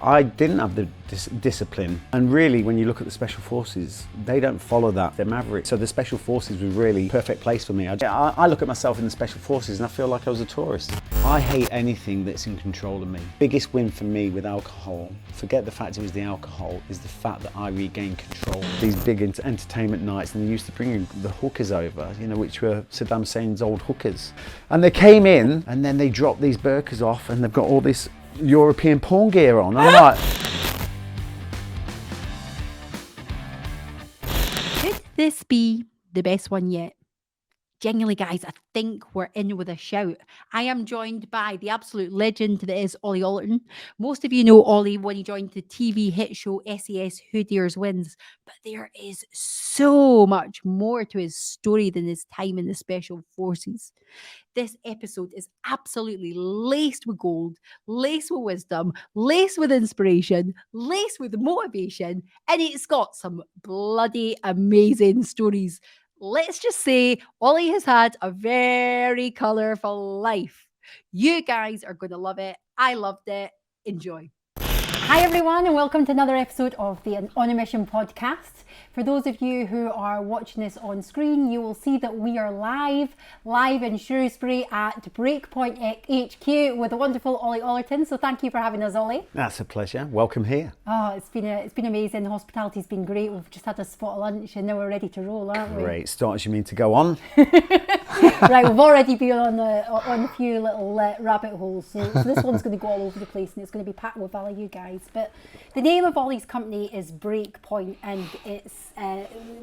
I didn't have the discipline. And really, when you look at the Special Forces, they don't follow that. They're mavericks. So the Special Forces was really a perfect place for me. I look at myself in the Special Forces and I feel like I was a tourist. I hate anything that's in control of me. Biggest win for me with alcohol, forget the fact it was the alcohol, is the fact that I regained control. These big entertainment nights, and they used to bring the hookers over, you know, which were Saddam Hussein's old hookers. And they came in and then they dropped these burqas off and they've got all this European porn gear on. I'm like, could this be the best one yet? Genuinely, guys, I think we're in with a shout. I am joined by the absolute legend that is Ollie Ollerton. Most of you know Ollie when he joined the TV hit show SAS Who Dares Wins, but there is so much more to his story than his time in the Special Forces. This episode is absolutely laced with gold, laced with wisdom, laced with inspiration, laced with motivation, and it's got some bloody amazing stories. Let's just say Ollie has had a very colourful life. You guys are going to love it. I loved it. Enjoy. Hi everyone, and welcome to another episode of the On a Mission podcast. For those of you who are watching this on screen, you will see that we are live in Shrewsbury at Breakpoint HQ with the wonderful Ollie Ollerton. So thank you for having us, Ollie. that's a pleasure. Welcome here. Oh, it's been amazing. The hospitality's been great. We've just had a spot of lunch and now we're ready to roll, aren't we? Great start, as you mean to go on. Right, we've already been on a few little rabbit holes, so this one's going to go all over the place and it's going to be packed with value, guys. But the name of Ollie's company is Breakpoint, and it's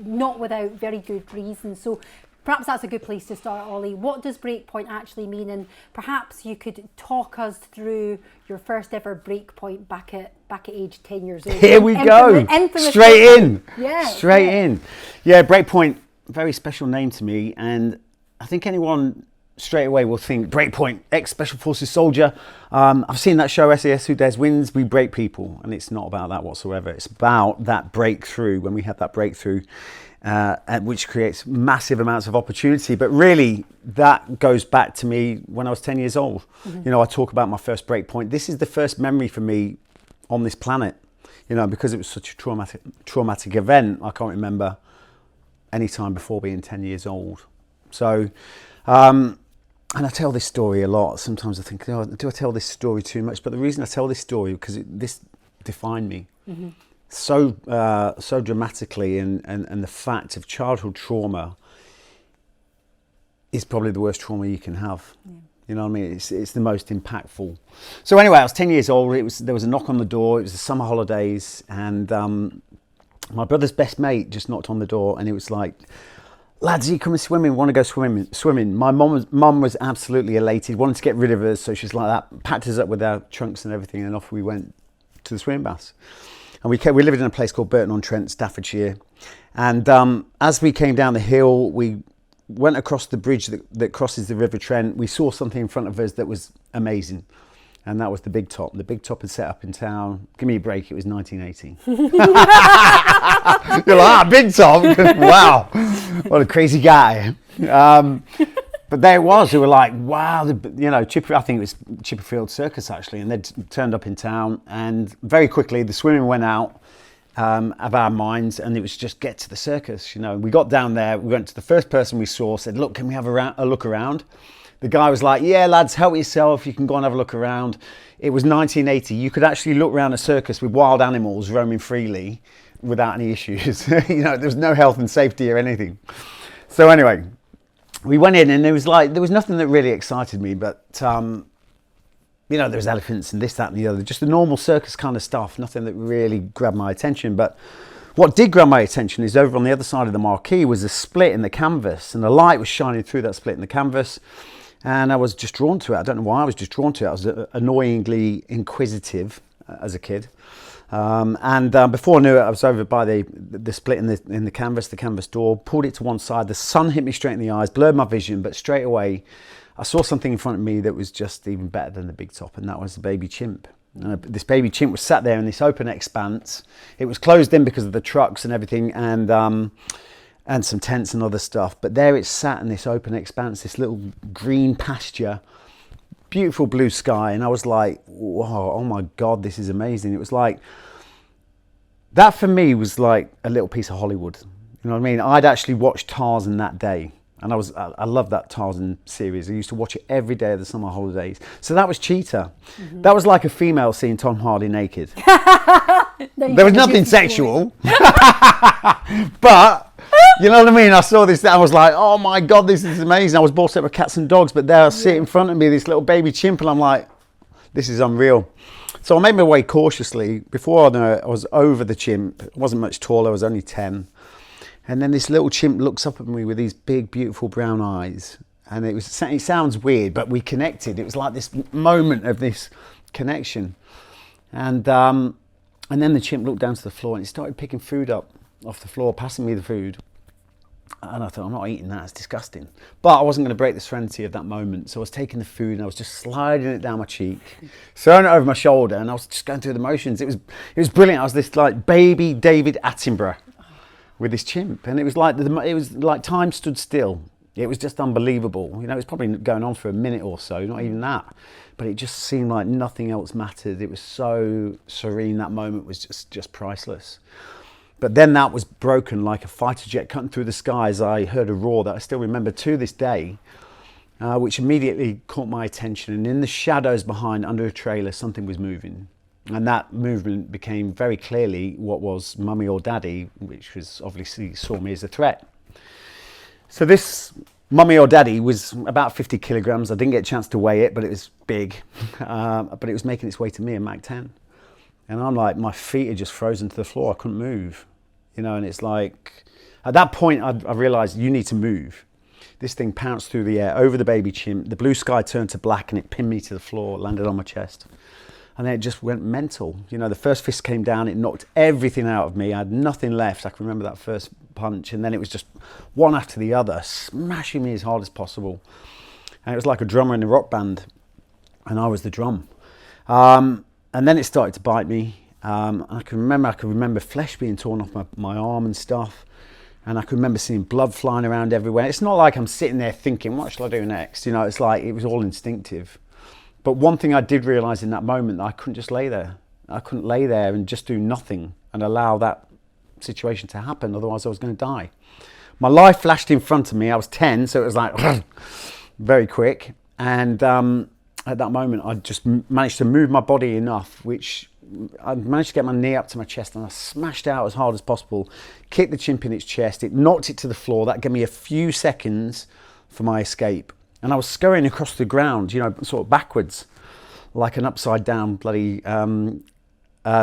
not without very good reason. So perhaps that's a good place to start, Ollie. What does Breakpoint actually mean? And perhaps you could talk us through your first ever Breakpoint back at age 10 years old. Here we go. Straight in. Yeah. Straight in. Yeah, Breakpoint, very special name to me, and I think anyone straight away will think Breakpoint, ex-Special Forces soldier. I've seen that show SAS Who Dares Wins. We break people, and it's not about that whatsoever. It's about that breakthrough, when we have that breakthrough, which creates massive amounts of opportunity. But really, that goes back to me when I was 10 years old. Mm-hmm. You know, I talk about my first Breakpoint. This is the first memory for me on this planet, you know, because it was such a traumatic event. I can't remember any time before being 10 years old. So, and I tell this story a lot. Sometimes I think, oh, do I tell this story too much? But the reason I tell this story, because this defined me so dramatically, and the fact of childhood trauma is probably the worst trauma you can have. Yeah. You know what I mean? It's the most impactful. So anyway, I was 10 years old. There was a knock on the door. It was the summer holidays, and my brother's best mate just knocked on the door, and it was like, lads, you come and swimming, want to go swimming. My mum was absolutely elated, wanted to get rid of us, so she's like that, packed us up with our trunks and everything, and off we went to the swimming baths. And we lived in a place called Burton-on-Trent, Staffordshire. And as we came down the hill, we went across the bridge that crosses the River Trent. We saw something in front of us that was amazing. And that was the Big Top. The Big Top had set up in town. Give me a break, it was 1980. You're like, Big Top? Wow, what a crazy guy. But there it was. They were like, wow, you know, I think it was Chipperfield Circus actually, and they'd turned up in town, and very quickly the swimming went out of our minds, and it was just get to the circus. You know, we got down there, we went to the first person we saw, said, look, can we have a look around? The guy was like, yeah, lads, help yourself. You can go and have a look around. It was 1980. You could actually look around a circus with wild animals roaming freely without any issues. You know, there was no health and safety or anything. So anyway, we went in, and there was nothing that really excited me, but, you know, there was elephants and this, that, and the other, just the normal circus kind of stuff, nothing that really grabbed my attention. But what did grab my attention is over on the other side of the marquee was a split in the canvas, and the light was shining through that split in the canvas. And I was just drawn to it. I don't know why I was just drawn to it. I was annoyingly inquisitive as a kid. And before I knew it, I was over by the split in the canvas door, pulled it to one side. The sun hit me straight in the eyes, blurred my vision, but straight away I saw something in front of me that was just even better than the Big Top, and that was the baby chimp. This baby chimp was sat there in this open expanse. It was closed in because of the trucks and everything, and some tents and other stuff, but there it sat in this open expanse, this little green pasture, beautiful blue sky, and I was like, whoa, oh my God, this is amazing. It was like, that for me was like a little piece of Hollywood. You know what I mean? I'd actually watched Tarzan that day, and I loved that Tarzan series. I used to watch it every day of the summer holidays. So that was Cheetah. That was like a female seeing Tom Hardy naked. There was nothing sexual, but you know what I mean? I saw this, I was like, oh my God, this is amazing. I was brought up with cats and dogs, but there I sit in front of me, this little baby chimp, and I'm like, this is unreal. So I made my way cautiously. Before I know it, I was over the chimp. I wasn't much taller, I was only 10. And then this little chimp looks up at me with these big, beautiful brown eyes. And it sounds weird, but we connected. It was like this moment of this connection. And then the chimp looked down to the floor and it started picking food up off the floor, passing me the food. And I thought, I'm not eating that, it's disgusting. But I wasn't going to break the serenity of that moment. So I was taking the food and I was just sliding it down my cheek, throwing it over my shoulder, and I was just going through the motions. It was brilliant. I was this like baby David Attenborough with this chimp. And it was like time stood still. It was just unbelievable. You know, it was probably going on for a minute or so, not even that. But it just seemed like nothing else mattered. It was so serene. That moment was just priceless. But then that was broken like a fighter jet cutting through the skies. I heard a roar that I still remember to this day, which immediately caught my attention. And in the shadows behind, under a trailer, something was moving. And that movement became very clearly what was Mummy or Daddy, which was obviously saw me as a threat. So this Mummy or Daddy was about 50 kilograms. I didn't get a chance to weigh it, but it was big. But it was making its way to me in Mach 10. And I'm like, my feet are just frozen to the floor. I couldn't move, you know, and it's like, at that point, I realized you need to move. This thing pounced through the air over the baby chimp. The blue sky turned to black and it pinned me to the floor, landed on my chest. And then it just went mental. You know, the first fist came down, it knocked everything out of me. I had nothing left. I can remember that first punch. And then it was just one after the other, smashing me as hard as possible. And it was like a drummer in a rock band. And I was the drum. And then it started to bite me. I can remember flesh being torn off my arm and stuff. And I can remember seeing blood flying around everywhere. It's not like I'm sitting there thinking, what shall I do next? You know, it's like it was all instinctive. But one thing I did realise in that moment, that I couldn't just lay there. I couldn't lay there and just do nothing and allow that situation to happen. Otherwise, I was going to die. My life flashed in front of me. I was 10, so it was like very quick. And at that moment, I just managed to move my body enough, which I managed to get my knee up to my chest, and I smashed out as hard as possible, kicked the chimp in its chest. It knocked it to the floor. That gave me a few seconds for my escape. And I was scurrying across the ground, you know, sort of backwards, like an upside down bloody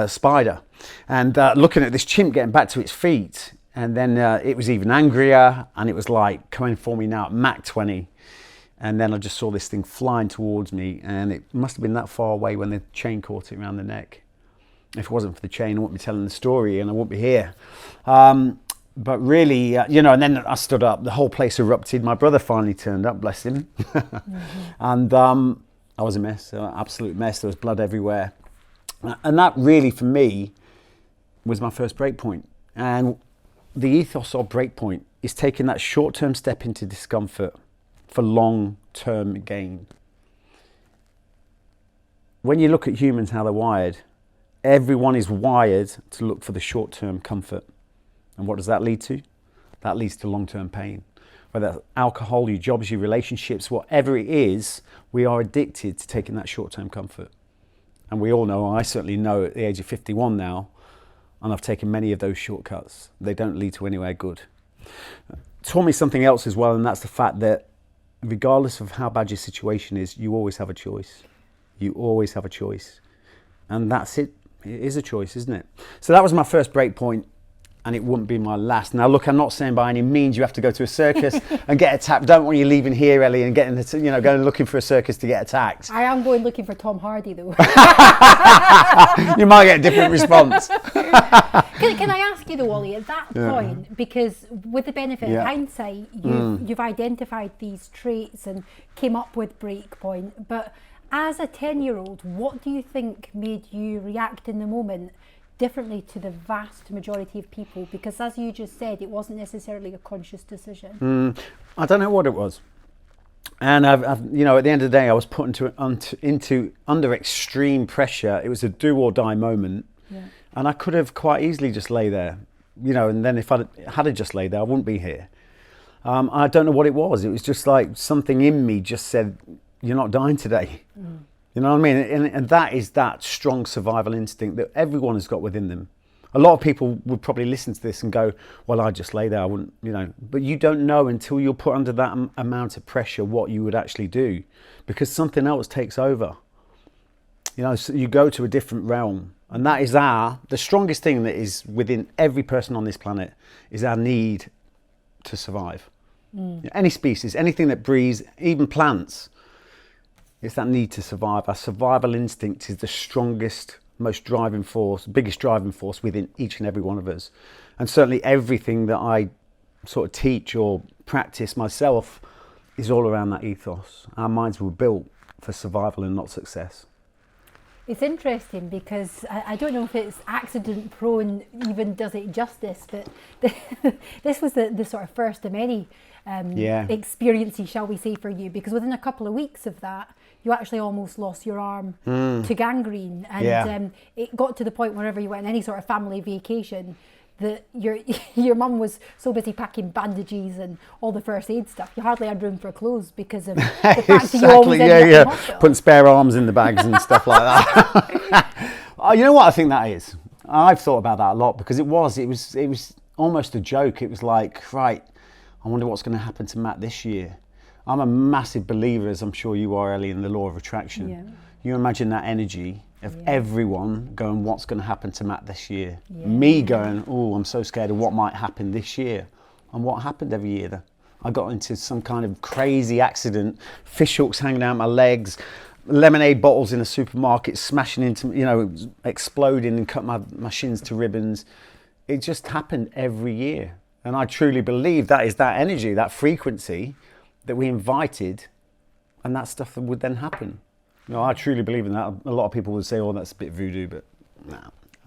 spider. And looking at this chimp getting back to its feet. And then it was even angrier, and it was like coming for me now at Mach 20. And then I just saw this thing flying towards me, and it must have been that far away when the chain caught it around the neck. If it wasn't for the chain, I wouldn't be telling the story, and I wouldn't be here. But really, you know, and then I stood up, the whole place erupted. My brother finally turned up, bless him. And I was a mess, an absolute mess. There was blood everywhere. And that really, for me, was my first break point. And the ethos of break point is taking that short-term step into discomfort for long-term gain. When you look at humans, how they're wired, everyone is wired to look for the short-term comfort. And what does that lead to? That leads to long-term pain. Whether that's alcohol, your jobs, your relationships, whatever it is, we are addicted to taking that short-term comfort. And we all know, I certainly know at the age of 51 now, and I've taken many of those shortcuts. They don't lead to anywhere good. It taught me something else as well, and that's the fact that regardless of how bad your situation is, you always have a choice. You always have a choice. And that's it. It is a choice, isn't it? So that was my first break point, and it wouldn't be my last. Now, look, I'm not saying by any means you have to go to a circus and get attacked. Don't want you leaving here, Ellie, and getting, you know, going looking for a circus to get attacked. I am going looking for Tom Hardy, though. You might get a different response. Can I ask you though, Ollie, at that point, because with the benefit of hindsight, you've identified these traits and came up with breakpoint, but as a 10-year-old, what do you think made you react in the moment differently to the vast majority of people? Because as you just said, it wasn't necessarily a conscious decision. I don't know what it was. And you know, at the end of the day, I was put under extreme pressure. It was a do or die moment, and I could have quite easily just lay there, you know. And then if I had just laid there, I wouldn't be here. I don't know what it was. It was just like something in me just said, "You're not dying today." You know what I mean? And that is that strong survival instinct that everyone has got within them. A lot of people would probably listen to this and go, well, I just lay there, I wouldn't, you know. But you don't know until you're put under that amount of pressure what you would actually do, because something else takes over. You know, so you go to a different realm. And that is the strongest thing that is within every person on this planet is our need to survive. Any species, anything that breathes, even plants, it's that need to survive. Our survival instinct is the strongest, most driving force, biggest driving force within each and every one of us. And certainly everything that I sort of teach or practice myself is all around that ethos. Our minds were built for survival and not success. It's interesting because I don't know if it's accident prone even does it justice, but this was the sort of first of many experiences, shall we say, for you, because within a couple of weeks of that, you actually almost lost your arm to gangrene. And it got to the point whenever you went on any sort of family vacation that your mum was so busy packing bandages and all the first aid stuff, you hardly had room for clothes because of the fact that you always ended up in hospital. Putting spare arms in the bags and stuff like that. You know what I think that is? I've thought about that a lot, because it was almost a joke. It was like, right, I wonder what's going to happen to Matt this year. I'm a massive believer, as I'm sure you are, Ellie, in the law of attraction. Yeah. You imagine that energy of everyone going, what's going to happen to Matt this year? Yeah. Me going, oh, I'm so scared of what might happen this year. And what happened every year? I got into some kind of crazy accident, fish hooks hanging out my legs, lemonade bottles in a supermarket smashing into, you know, exploding and cut my shins to ribbons. It just happened every year. And I truly believe that is that energy, that frequency that we invited, and that stuff that would then happen. You know, I truly believe in that. A lot of people would say, oh, that's a bit voodoo, but no,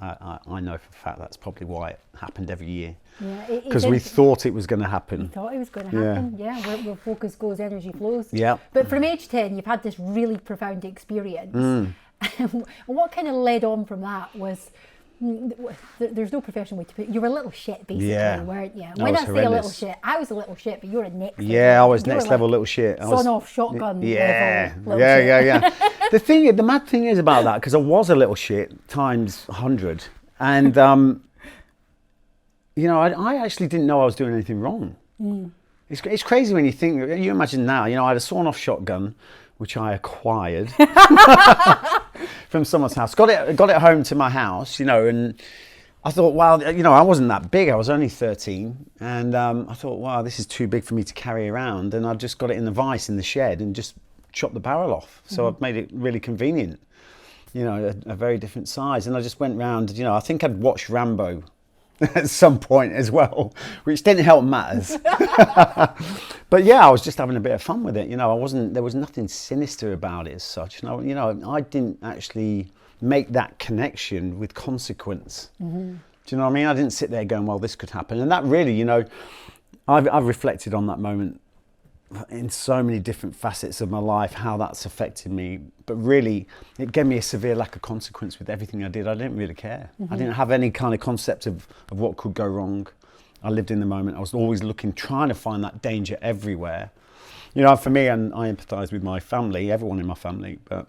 I know for a fact that's probably why it happened every year. Yeah, because we thought it was going to happen. We thought it was going to happen, where focus goes, energy flows. Yeah. But from age 10, you've had this really profound experience. And what kind of led on from that was, there's no professional way to put it. You were a little shit, basically, weren't you? When I say a little shit, I was a little shit, but you were a next level. Yeah, I was next level little shit. Son off shotgun level. Yeah. The mad thing is about that, because I was a little shit times 100, and you know, I actually didn't know I was doing anything wrong. It's crazy when you think. You imagine now. You know, I had a sawn-off shotgun, which I acquired from someone's house. Got it home to my house, you know, and I thought, wow, you know, I wasn't that big. I was only 13, and I thought, wow, this is too big for me to carry around. And I just got it in the vise in the shed and just chopped the barrel off. So I've made it really convenient, you know, a very different size. And I just went round, you know, I think I'd watched Rambo at some point as well, which didn't help matters. But yeah, I was just having a bit of fun with it. You know, there was nothing sinister about it as such. And I didn't actually make that connection with consequence. Do you know what I mean? I didn't sit there going, well, this could happen. And that really, you know, I've reflected on that moment in so many different facets of my life, how that's affected me. But really, it gave me a severe lack of consequence with everything I did. I didn't really care. I didn't have any kind of concept of what could go wrong. I lived in the moment. I was always trying to find that danger everywhere. You know, for me, and I empathise with my family, everyone in my family, but,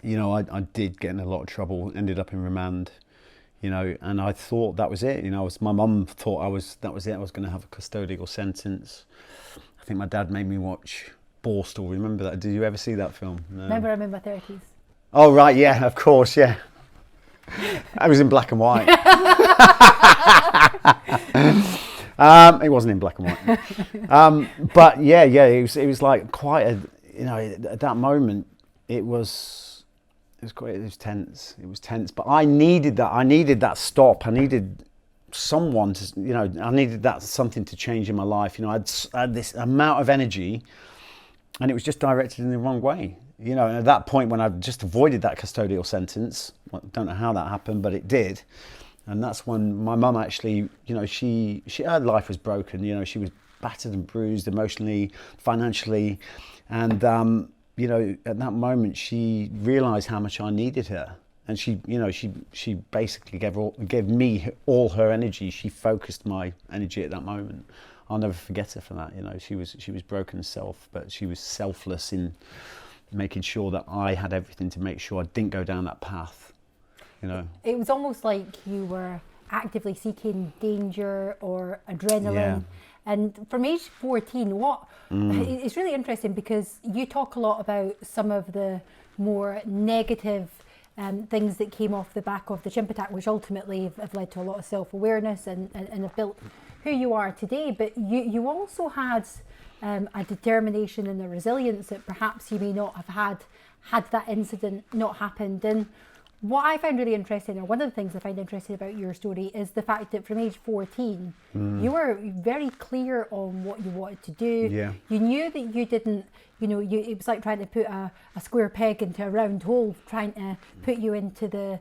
you know, I did get in a lot of trouble, ended up in remand, you know, and I thought that was it. You know, my mum thought that was it. I was going to have a custodial sentence. I think my dad made me watch Borstal. Remember that? Did you ever see that film? No. Remember, I'm in my 30s. Oh, right, yeah, of course, yeah. I was in black and white. It wasn't in black and white. But yeah, it was like quite a, you know, at that moment, it was tense. It was tense, but I needed that stop. I needed someone to, you know, I needed that something to change in my life. You know, I had this amount of energy, and it was just directed in the wrong way. You know, and at that point when I just avoided that custodial sentence, I don't know how that happened, but it did. And that's when my mum actually, you know, her life was broken. You know, she was battered and bruised emotionally, financially. And, you know, at that moment, she realized how much I needed her. And she, you know, she basically gave me all her energy. She focused my energy at that moment. I'll never forget her for that. You know, she was broken self, but she was selfless in making sure that I had everything to make sure I didn't go down that path. You know, It was almost like you were actively seeking danger or adrenaline. Yeah. And from age 14, it's really interesting because you talk a lot about some of the more negative things that came off the back of the chimp attack, which ultimately have led to a lot of self-awareness and have built who you are today. But you also had a determination and a resilience that perhaps you may not have had that incident not happened. And what I find really interesting, or one of the things I find interesting about your story, is the fact that from age 14, you were very clear on what you wanted to do. Yeah. You knew that you didn't, you know, it was like trying to put a square peg into a round hole, trying to put you into the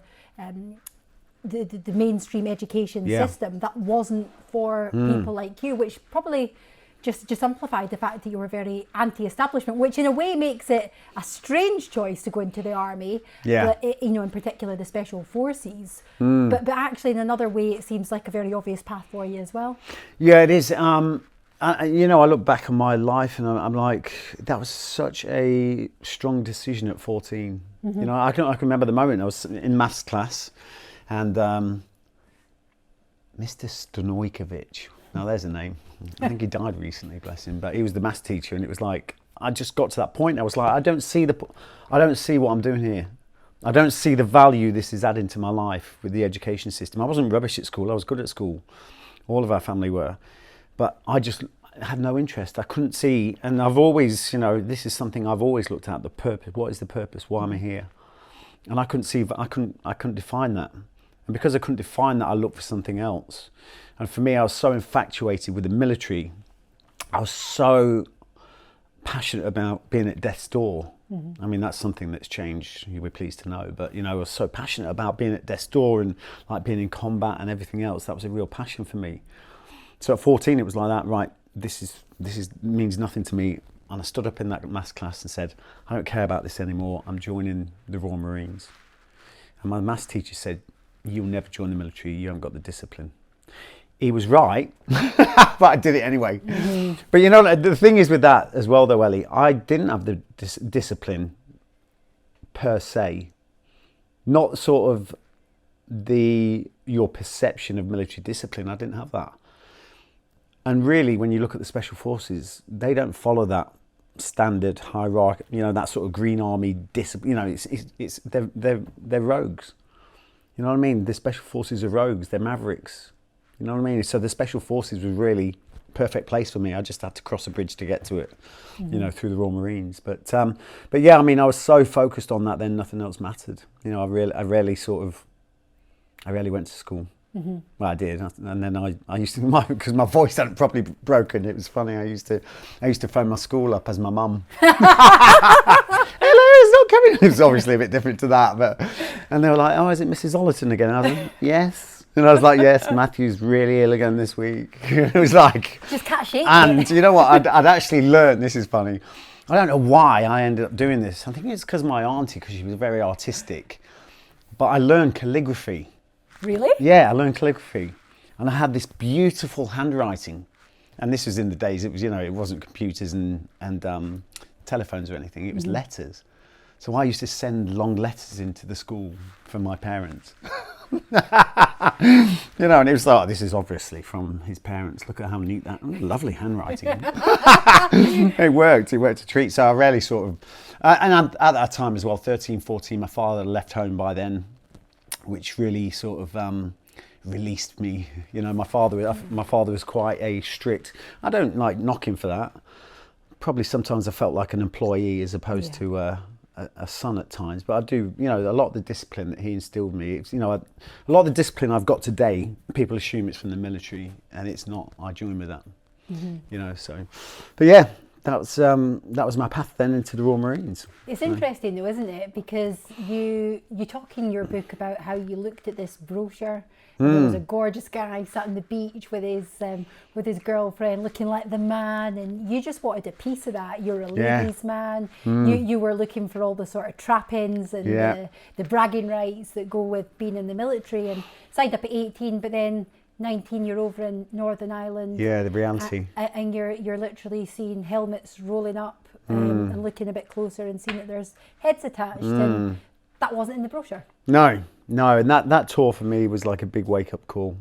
mainstream education system. That wasn't for people like you, which probably just amplified the fact that you were very anti-establishment, which in a way makes it a strange choice to go into the army, but you know, in particular the special forces. But actually in another way it seems like a very obvious path for you as well. Yeah, it is. You know, I look back on my life and I'm like, that was such a strong decision at 14. You know, I can remember the moment I was in maths class and Mr. Stojkovic, now there's a name. I think he died recently, bless him. But he was the maths teacher, and it was like I just got to that point. I was like, I don't see what I'm doing here. I don't see the value this is adding to my life with the education system. I wasn't rubbish at school. I was good at school. All of our family were, but I just had no interest. I couldn't see, and I've always, you know, this is something I've always looked at: the purpose. What is the purpose? Why am I here? And I couldn't see. I couldn't define that. And because I couldn't define that, I looked for something else. And for me, I was so infatuated with the military. I was so passionate about being at death's door. I mean, that's something that's changed, you'll be pleased to know. But, you know, I was so passionate about being at death's door and like being in combat and everything else. That was a real passion for me. So at 14, it was like that, right, this means nothing to me. And I stood up in that maths class and said, I don't care about this anymore. I'm joining the Royal Marines. And my maths teacher said, you'll never join the military. You haven't got the discipline. He was right, but I did it anyway. But you know, the thing is with that as well though, Ellie, I didn't have the discipline per se. Not sort of your perception of military discipline. I didn't have that. And really, when you look at the Special Forces, they don't follow that standard hierarchy, you know, that sort of Green Army discipline. You know, they're rogues. You know what I mean? The Special Forces are rogues, they're mavericks. You know what I mean? So the Special Forces was really perfect place for me. I just had to cross a bridge to get to it, you know, through the Royal Marines. But yeah, I mean, I was so focused on that then nothing else mattered. You know, I rarely went to school. Well, I did, and then I used to, because my voice hadn't properly broken. It was funny. I used to phone my school up as my mum. Hello, it's not coming. It was obviously a bit different to that, and they were like, "Oh, is it Mrs. Ollerton again?" And I was like, "Yes." And I was like, yes, Matthew's really ill again this week. It was like... Just can't shake And it. you know what? I'd actually learned, this is funny, I don't know why I ended up doing this. I think it's because my auntie, because she was very artistic. But I learned calligraphy. Really? Yeah, I learned calligraphy. And I had this beautiful handwriting. And this was in the days, it was, you know, it wasn't computers and telephones or anything. It was letters. So I used to send long letters into the school for my parents. You know, and it was like, this is obviously from his parents. Look at how neat that, lovely handwriting. It worked a treat. So I rarely sort of, and at that time as well, 13, 14, my father left home by then, which really sort of released me. You know, my father was quite a strict, I don't like knock him for that. Probably sometimes I felt like an employee as opposed to a son at times, but I do, you know, a lot of the discipline that he instilled me, it's, you know, a lot of the discipline I've got today, people assume it's from the military, and it's not. I join with that, you know, so. But yeah, that was my path then into the Royal Marines. It's interesting though, isn't it? Because you talk in your book about how you looked at this brochure. And there was a gorgeous guy sat on the beach with his girlfriend, looking like the man, and you just wanted a piece of that. You're a ladies' man. You were looking for all the sort of trappings and the bragging rights that go with being in the military. And signed up at 18, but then 19, you're over in Northern Ireland. Yeah, the reality. And you're literally seeing helmets rolling up and looking a bit closer and seeing that there's heads attached. And that wasn't in the brochure. No, and that tour for me was like a big wake-up call.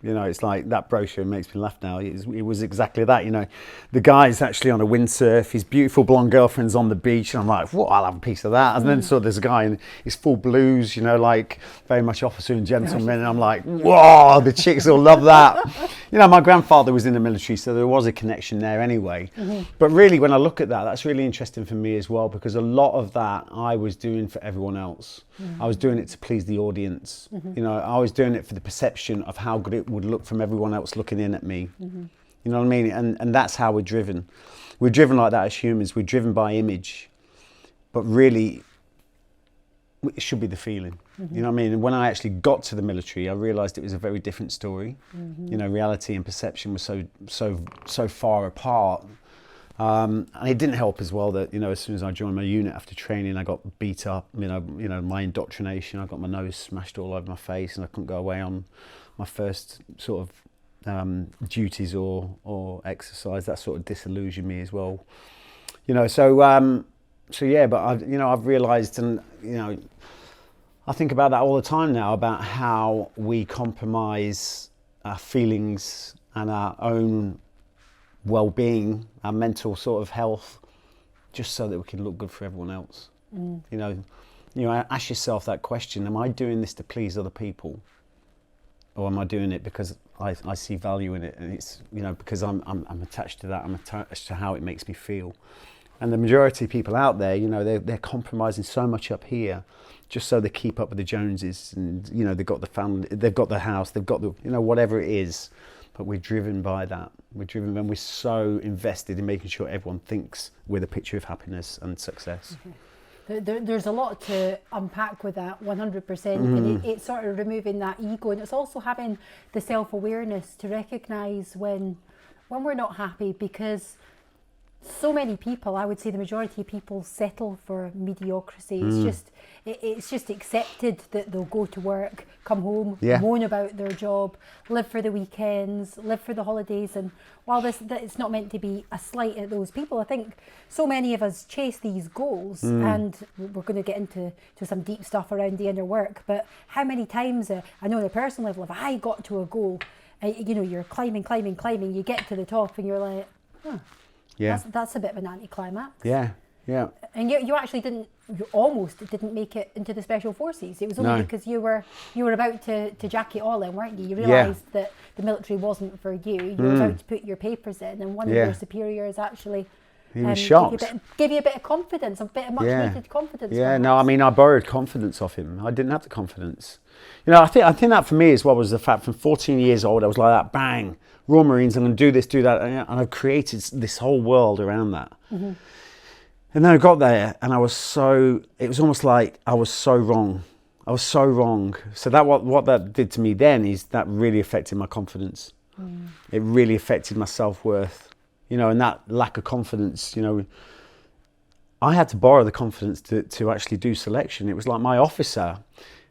You know, it's like that brochure makes me laugh now. It was exactly that, you know. The guy's actually on a windsurf, his beautiful blonde girlfriend's on the beach, and I'm like, what, I'll have a piece of that. And then so there's a guy in his full blues, you know, like very much officer and gentleman, and I'm like, whoa, the chicks will love that. You know, my grandfather was in the military, so there was a connection there anyway. But really, when I look at that, that's really interesting for me as well, because a lot of that I was doing for everyone else. I was doing it to please the audience. You know, I was doing it for the perception of how good it would look from everyone else looking in at me. You know what I mean? And that's how we're driven. We're driven like that as humans. We're driven by image. But really, it should be the feeling. You know what I mean? And when I actually got to the military, I realised it was a very different story. You know, reality and perception were so far apart. And it didn't help as well that, you know, as soon as I joined my unit after training, I got beat up, you know, my indoctrination, I got my nose smashed all over my face and I couldn't go away on my first sort of duties or exercise. That sort of disillusioned me as well. You know, so yeah, but I've realised, and, you know, I think about that all the time now, about how we compromise our feelings and our own well-being, our mental sort of health, just so that we can look good for everyone else. You know, ask yourself that question: am I doing this to please other people, or am I doing it because I see value in it, and it's, you know, because I'm attached to that, I'm attached to how it makes me feel. And the majority of people out there, you know, they're compromising so much up here just so they keep up with the Joneses, and, you know, they've got the family, they've got the house, they've got the, you know, whatever it is. But we're driven by that. We're driven when we're so invested in making sure everyone thinks we're the picture of happiness and success. There's a lot to unpack with that, 100%. And it's sort of removing that ego, and it's also having the self-awareness to recognise when we're not happy, because so many people, I would say the majority of people, settle for mediocrity. It's just accepted that they'll go to work, come home, moan about their job, live for the weekends, live for the holidays. And while that it's not meant to be a slight at those people, I think so many of us chase these goals, and we're going to get into some deep stuff around the inner work. But how many times, I know on a personal level, if I got to a goal, you know, you're climbing, you get to the top and you're like, that's a bit of an anticlimax. Yeah. And you almost didn't make it into the Special Forces. It was only because you were about to jack it all in, weren't you? You realised that the military wasn't for you. You were about to put your papers in, and one of your superiors actually he was shocked. Give you a bit of confidence, a bit of much needed confidence. Yeah, perhaps. no, I mean, I borrowed confidence off him. I didn't have the confidence. You know, I think that for me as well was the fact, from 14 years old, I was like that, bang, Royal Marines, I'm going to do this, do that. And I've created this whole world around that. And then I got there, and it was almost like I was so wrong. So that what that did to me then is that really affected my confidence. It really affected my self-worth. You know, and that lack of confidence, you know, I had to borrow the confidence to actually do selection. It was like my officer,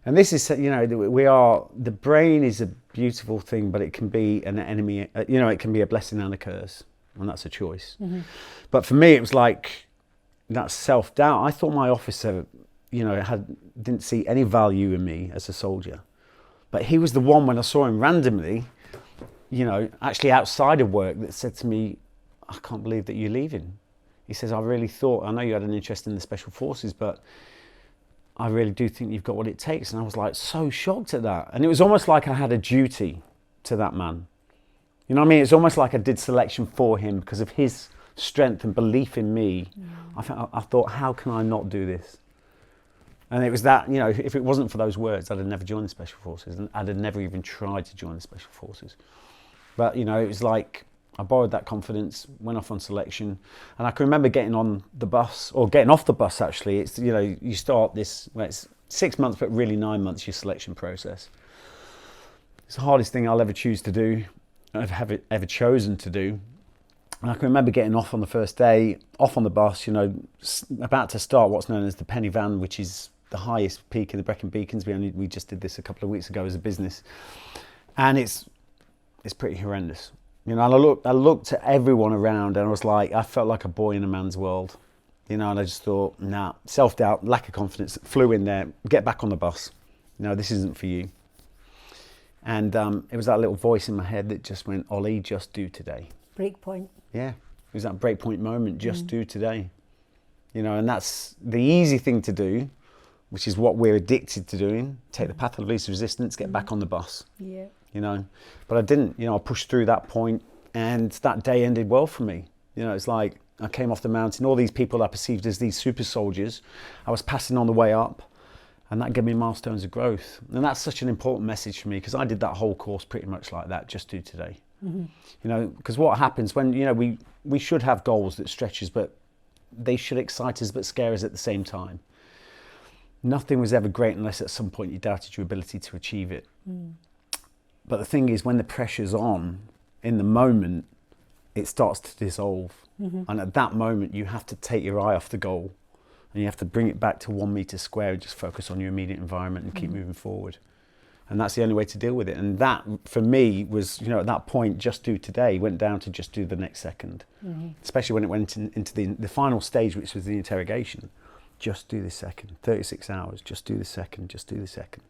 and this is, you know, the brain is a beautiful thing, but it can be an enemy, you know, it can be a blessing and a curse, and that's a choice. But for me, it was like that self-doubt. I thought my officer, you know, didn't see any value in me as a soldier, but he was the one, when I saw him randomly, you know, actually outside of work, that said to me, I can't believe that you're leaving. He says, I really thought, I know you had an interest in the Special Forces, but I really do think you've got what it takes. And I was like so shocked at that. And it was almost like I had a duty to that man. You know what I mean? It's almost like I did selection for him because of his strength and belief in me. I thought, how can I not do this? And it was that, you know, if it wasn't for those words, I'd have never joined the Special Forces, and I'd have never even tried to join the Special Forces. But, you know, it was like, I borrowed that confidence, went off on selection, and I can remember getting on the bus, or getting off the bus actually. It's, you know, you start this, well, it's 6 months, but really 9 months, your selection process. It's the hardest thing I'll ever choose to do, I've ever chosen to do. And I can remember getting off on the first day, off on the bus, you know, about to start what's known as the Penny Van, which is the highest peak in the Brecon Beacons. We just did this a couple of weeks ago as a business, and it's pretty horrendous. You know, and I looked at everyone around, and I was like, I felt like a boy in a man's world. You know, and I just thought, nah, self-doubt, lack of confidence, flew in there, get back on the bus. No, this isn't for you. And it was that little voice in my head that just went, Ollie, just do today. Breakpoint. Yeah, it was that breakpoint moment, just do today. You know, and that's the easy thing to do, which is what we're addicted to doing. Take the path of least resistance, get back on the bus. Yeah. You know, but I didn't. You know, I pushed through that point, and that day ended well for me. You know, it's like I came off the mountain, all these people I perceived as these super soldiers, I was passing on the way up, and that gave me milestones of growth. And that's such an important message for me, because I did that whole course pretty much like that, just do today. You know, because what happens when, you know, we should have goals that stretch us, but they should excite us but scare us at the same time. Nothing was ever great unless at some point you doubted your ability to achieve it. But the thing is, when the pressure's on, in the moment, it starts to dissolve. And at that moment, you have to take your eye off the goal, and you have to bring it back to 1 meter square and just focus on your immediate environment and keep moving forward. And that's the only way to deal with it. And that, for me, was, you know, at that point, just do today went down to just do the next second. Especially when it went into the final stage, which was the interrogation. Just do this second, 36 hours, just do the second, just do the second.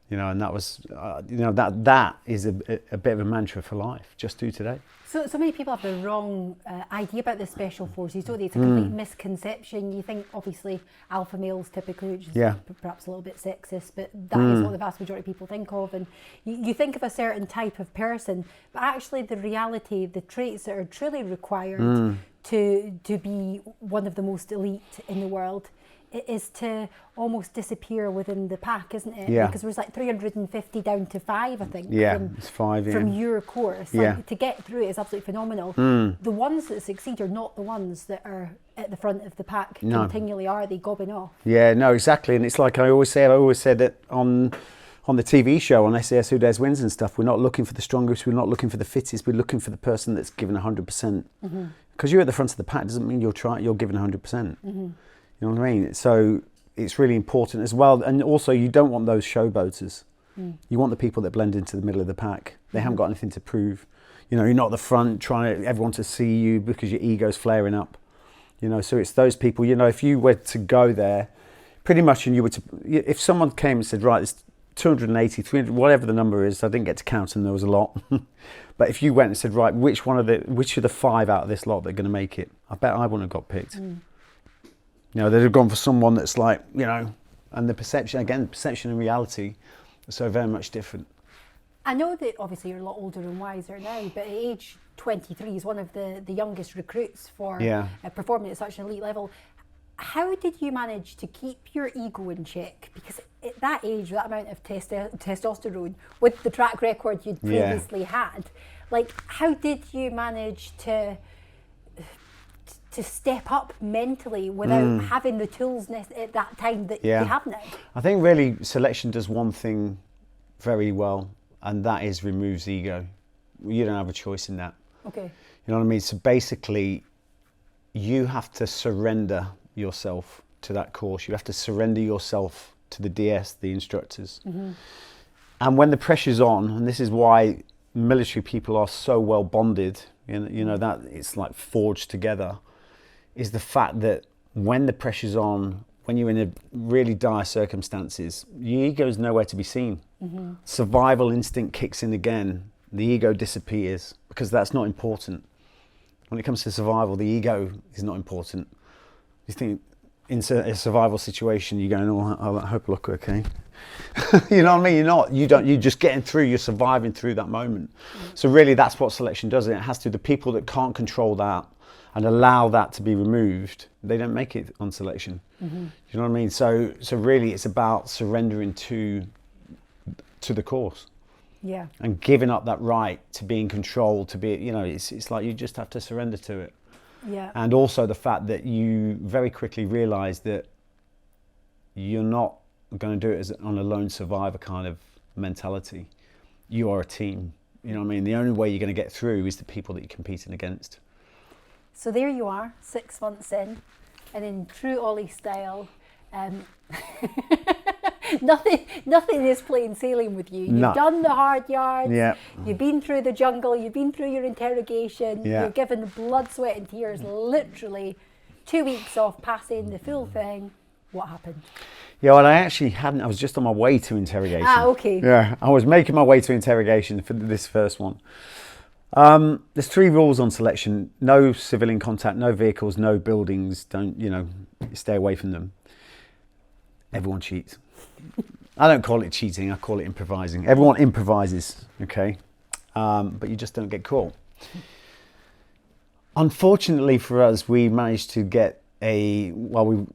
You know, and that was, you know, that is a bit of a mantra for life. Just do today. So many people have the wrong idea about the special forces, don't they? It's a complete misconception. You think, obviously, alpha males typically, which is perhaps a little bit sexist, but that is what the vast majority of people think of. And you think of a certain type of person, but actually the reality, the traits that are truly required to be one of the most elite in the world, it is to almost disappear within the pack, isn't it? Yeah. Because there's like 350 down to 5, I think. Yeah, it's 5, from your course. Like, to get through it is absolutely phenomenal. The ones that succeed are not the ones that are at the front of the pack continually, are they, gobbing off? Yeah, no, exactly. And it's like I always said that on the TV show, on SAS Who Dares Wins and stuff, we're not looking for the strongest, we're not looking for the fittest, we're looking for the person that's given 100%. Because you're at the front of the pack doesn't mean you're giving 100%. You know what I mean? So it's really important as well. And also, you don't want those showboaters. You want the people that blend into the middle of the pack. They haven't got anything to prove. You know, you're not at the front trying everyone to see you because your ego's flaring up. You know, so it's those people, you know, if you were to go there, pretty much, and you were to, if someone came and said, right, it's 280, 300, whatever the number is, I didn't get to count and there was a lot. But if you went and said, right, which are the 5 out of this lot that are going to make it? I bet I wouldn't have got picked. You know, they'd have gone for someone that's like, you know, and the perception and reality are so very much different. I know that obviously you're a lot older and wiser now, but at age 23 is one of the youngest recruits for performing at such an elite level. How did you manage to keep your ego in check? Because at that age, with that amount of testosterone, with the track record you'd previously had, like, how did you manage to step up mentally without having the tools at that time that you have now? I think really selection does one thing very well, and that is removes ego. You don't have a choice in that. Okay. You know what I mean? So basically, you have to surrender yourself to that course. You have to surrender yourself to the DS, the instructors. And when the pressure's on, and this is why military people are so well bonded, you know, that it's like forged together, is the fact that when the pressure's on, when you're in a really dire circumstances, your ego is nowhere to be seen. Survival instinct kicks in again. The ego disappears because that's not important. When it comes to survival, the ego is not important. You think in a survival situation, you're going, oh, I hope I look okay. You know what I mean? You're just getting through, you're surviving through that moment. So really that's what selection does. And it has to, the people that can't control that and allow that to be removed, they don't make it on selection. You know what I mean? So really it's about surrendering to the course. Yeah. And giving up that right to be in control, to be, it's like you just have to surrender to it. Yeah. And also the fact that you very quickly realize that you're not going to do it on a lone survivor kind of mentality. You are a team. You know what I mean? The only way you're going to get through is the people that you're competing against. So there you are, 6 months in, and in true Ollie style, nothing is plain sailing with you. You've done the hard yards. Yeah. You've been through the jungle. You've been through your interrogation. Yeah. You've given blood, sweat, and tears. Literally 2 weeks off passing the full thing. What happened? Yeah, well, I actually hadn't. I was just on my way to interrogation. Okay. Yeah, I was making my way to interrogation for this first one. There's 3 rules on selection: no civilian contact, no vehicles, no buildings. Don't, stay away from them. Everyone cheats. I don't call it cheating. I call it improvising. Everyone improvises, okay? But you just don't get caught. Unfortunately for us, we managed to get we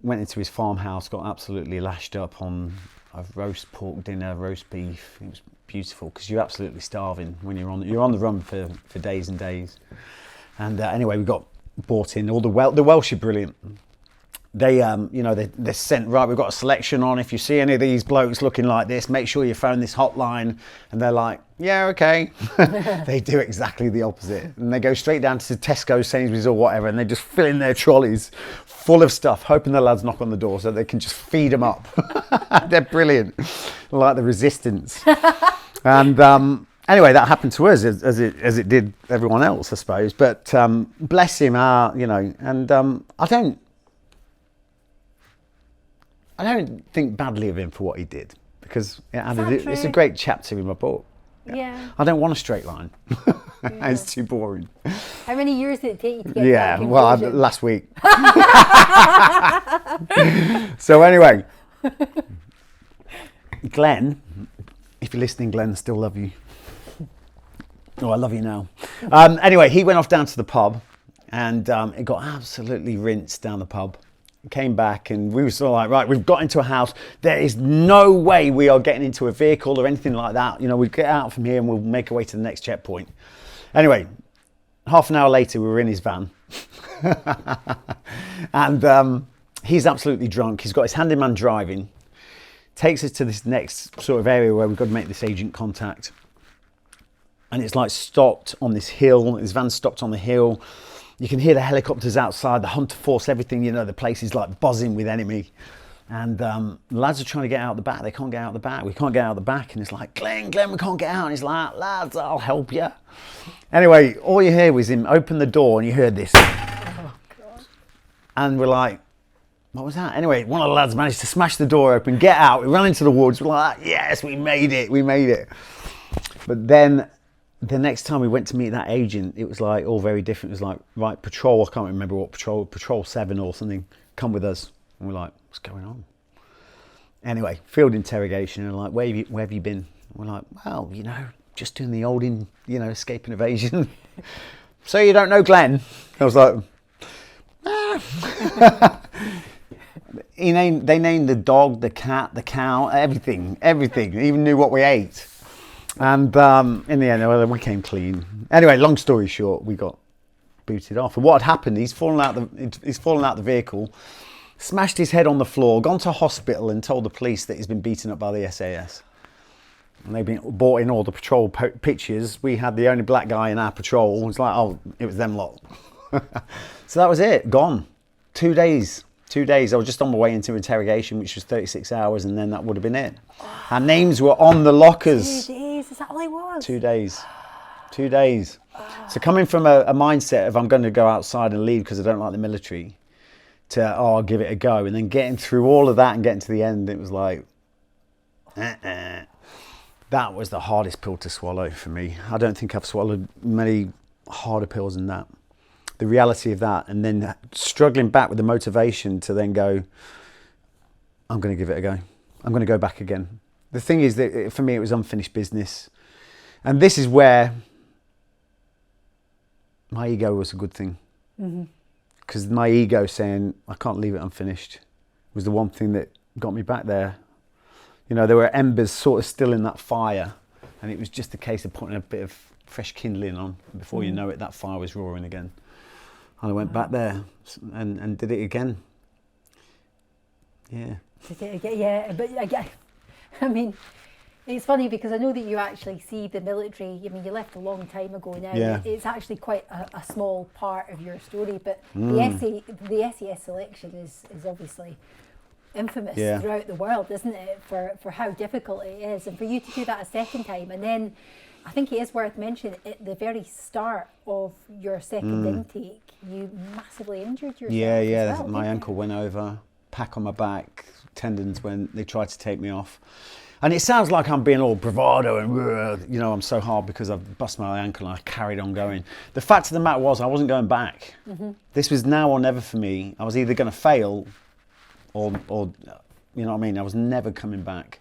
went into his farmhouse, got absolutely lashed up on a roast pork dinner, roast beef. It was beautiful because you're absolutely starving when you're on the run for days and days. And anyway, we got brought in. All the Welsh are brilliant. They they're sent, right, we've got a selection on. If you see any of these blokes looking like this, make sure you phone this hotline. And they're like, yeah, okay. They do exactly the opposite. And they go straight down to Tesco, Sainsbury's or whatever, and they just fill in their trolleys full of stuff, hoping the lads knock on the door so they can just feed them up. They're brilliant, like the resistance. And anyway, that happened to us as it did everyone else, I suppose. But bless him, and I don't think badly of him for what he did, because it's a great chapter in my book. Yeah. I don't want a straight line. It's too boring. How many years did it take you to get to that conclusion? Last week. So anyway, Glenn, if you're listening, Glenn, I still love you. Oh, I love you now. Anyway, he went off down to the pub, and it got absolutely rinsed down the pub. Came back, and we were sort of like, right, we've got into a house. There is no way we are getting into a vehicle or anything like that. We'd get out from here and we'll make our way to the next checkpoint. Anyway, half an hour later, we were in his van. And he's absolutely drunk. He's got his handyman driving. Takes us to this next sort of area where we've got to make this agent contact. And it's like stopped on this hill. His van stopped on the hill. You can hear the helicopters outside, the Hunter Force, everything, the place is like buzzing with enemy. And the lads are trying to get out the back. They can't get out the back. We can't get out the back. And it's like, Glenn, we can't get out. And he's like, lads, I'll help you. Anyway, all you hear was him open the door, and you heard this. Oh, God. And we're like, what was that? Anyway, one of the lads managed to smash the door open, get out. We ran into the woods. We're like, yes, we made it. But then the next time we went to meet that agent, it was like all very different. It was like, right, patrol, I can't remember what patrol 7 or something, come with us. And we're like, what's going on? Anyway, field interrogation, and like, where have you been? And we're like, well, just doing the old, escape and evasion. So you don't know Glenn? I was like, they named the dog, the cat, the cow, everything. They even knew what we ate. And in the end, we came clean. Anyway, long story short, we got booted off. And what had happened, he's fallen out the vehicle, smashed his head on the floor, gone to hospital and told the police that he's been beaten up by the SAS. And they've been brought in all the patrol pictures. We had the only black guy in our patrol. It's like, it was them lot. So that was it, gone. 2 days. 2 days. I was just on my way into interrogation, which was 36 hours, and then that would have been it. Our names were on the lockers. 2 days, is that all it was? 2 days. 2 days. So coming from a mindset of I'm going to go outside and leave because I don't like the military, to I'll give it a go, and then getting through all of that and getting to the end, it was like, that was the hardest pill to swallow for me. I don't think I've swallowed many harder pills than that. The reality of that, and then struggling back with the motivation to then go, I'm going to give it a go. I'm going to go back again. The thing is that for me, it was unfinished business. And this is where my ego was a good thing. Because my ego saying, I can't leave it unfinished, was the one thing that got me back there. There were embers sort of still in that fire. And it was just a case of putting a bit of fresh kindling on. Before you know it, that fire was roaring again. And I went back there and did it again. Yeah. Did it again? Yeah, but again, I mean, it's funny because I know that you actually see the military. I mean, you left a long time ago now. Yeah. It's actually quite a small part of your story, but the SES selection is obviously infamous throughout the world, isn't it, for how difficult it is, and for you to do that a second time. And then I think it is worth mentioning, at the very start of your second intake, you massively injured yourself. Yeah. as well, My didn't ankle went over, pack on my back, tendons when they tried to take me off. And it sounds like I'm being all bravado and, I'm so hard because I've busted my ankle and I carried on going. The fact of the matter was I wasn't going back. This was now or never for me. I was either going to fail or you know what I mean? I was never coming back.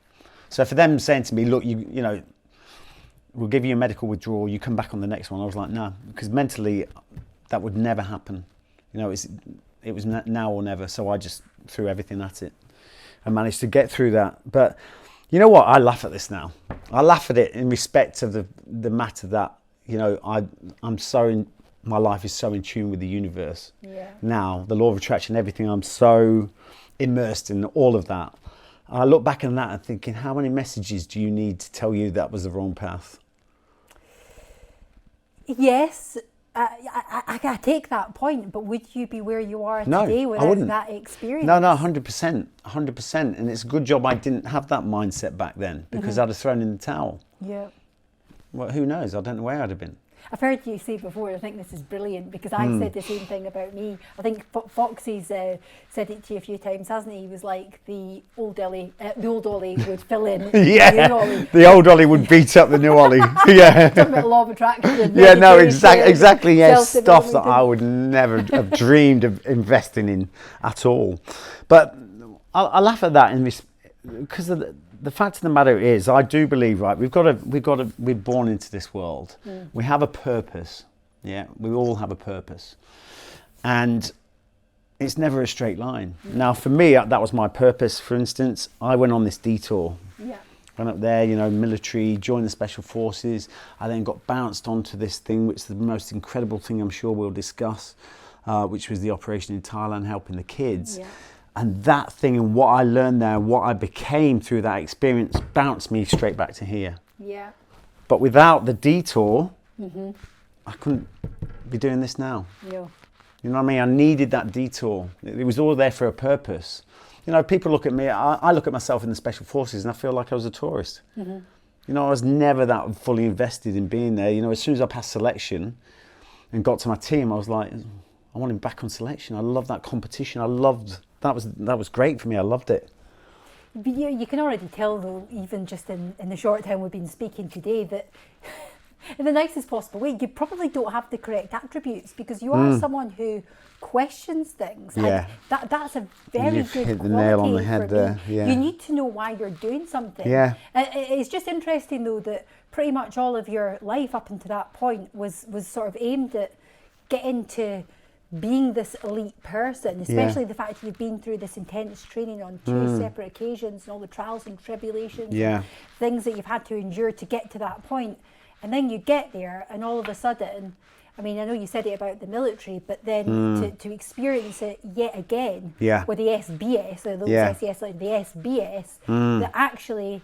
So for them saying to me, look, we'll give you a medical withdrawal, you come back on the next one. I was like, no, because mentally that would never happen. It was now or never. So I just threw everything at it and managed to get through that. But you know what? I laugh at this now. I laugh at it in respect of the matter that, my life is so in tune with the universe. Yeah. Now, the law of attraction, everything, I'm so immersed in all of that. I look back on that and thinking, how many messages do you need to tell you that was the wrong path? Yes, I take that point, but would you be where you are No, today I without wouldn't. that experience? No, 100%. And it's a good job I didn't have that mindset back then, because I'd have thrown in the towel. Yeah. Well, who knows? I don't know where I'd have been. I've heard you say before, I think this is brilliant, because I've said the same thing about me. I think Foxy's said it to you a few times, hasn't he? He was like, the old Ollie would fill in. The old Ollie would beat up the new Ollie. Yeah. Talking about law of attraction. Yeah, no, exactly. Yeah, stuff that self-development. I would never have dreamed of investing in at all. But I laugh at that because of the fact of the matter is, I do believe, right, we're born into this world. We have a purpose. Yeah, we all have a purpose. And it's never a straight line. Now, for me, that was my purpose. For instance, I went on this detour. Yeah. Went up there, military, joined the special forces. I then got bounced onto this thing, which is the most incredible thing I'm sure we'll discuss, which was the operation in Thailand, helping the kids. Yeah. And that thing and what I learned there, what I became through that experience, bounced me straight back to here. Yeah. But without the detour, I couldn't be doing this now. Yeah. You know what I mean? I needed that detour. It was all there for a purpose. People look at me, I look at myself in the special forces and I feel like I was a tourist. I was never that fully invested in being there. As soon as I passed selection and got to my team, I was like, I want him back on selection. I love that competition. That was great for me. I loved it. But you can already tell, though, even just in the short time we've been speaking today, that in the nicest possible way, you probably don't have the correct attributes, because you are someone who questions things. Yeah. And that's a very You've good hit the quality nail on the for head me. there, yeah. You need to know why you're doing something. Yeah. It's just interesting, though, that pretty much all of your life up until that point was sort of aimed at getting to being this elite person, especially the fact that you've been through this intense training on two separate occasions and all the trials and tribulations, and things that you've had to endure to get to that point. And then you get there and all of a sudden, I mean, I know you said it about the military, but then to experience it yet again with the SBS, or those SES, like the SBS, that actually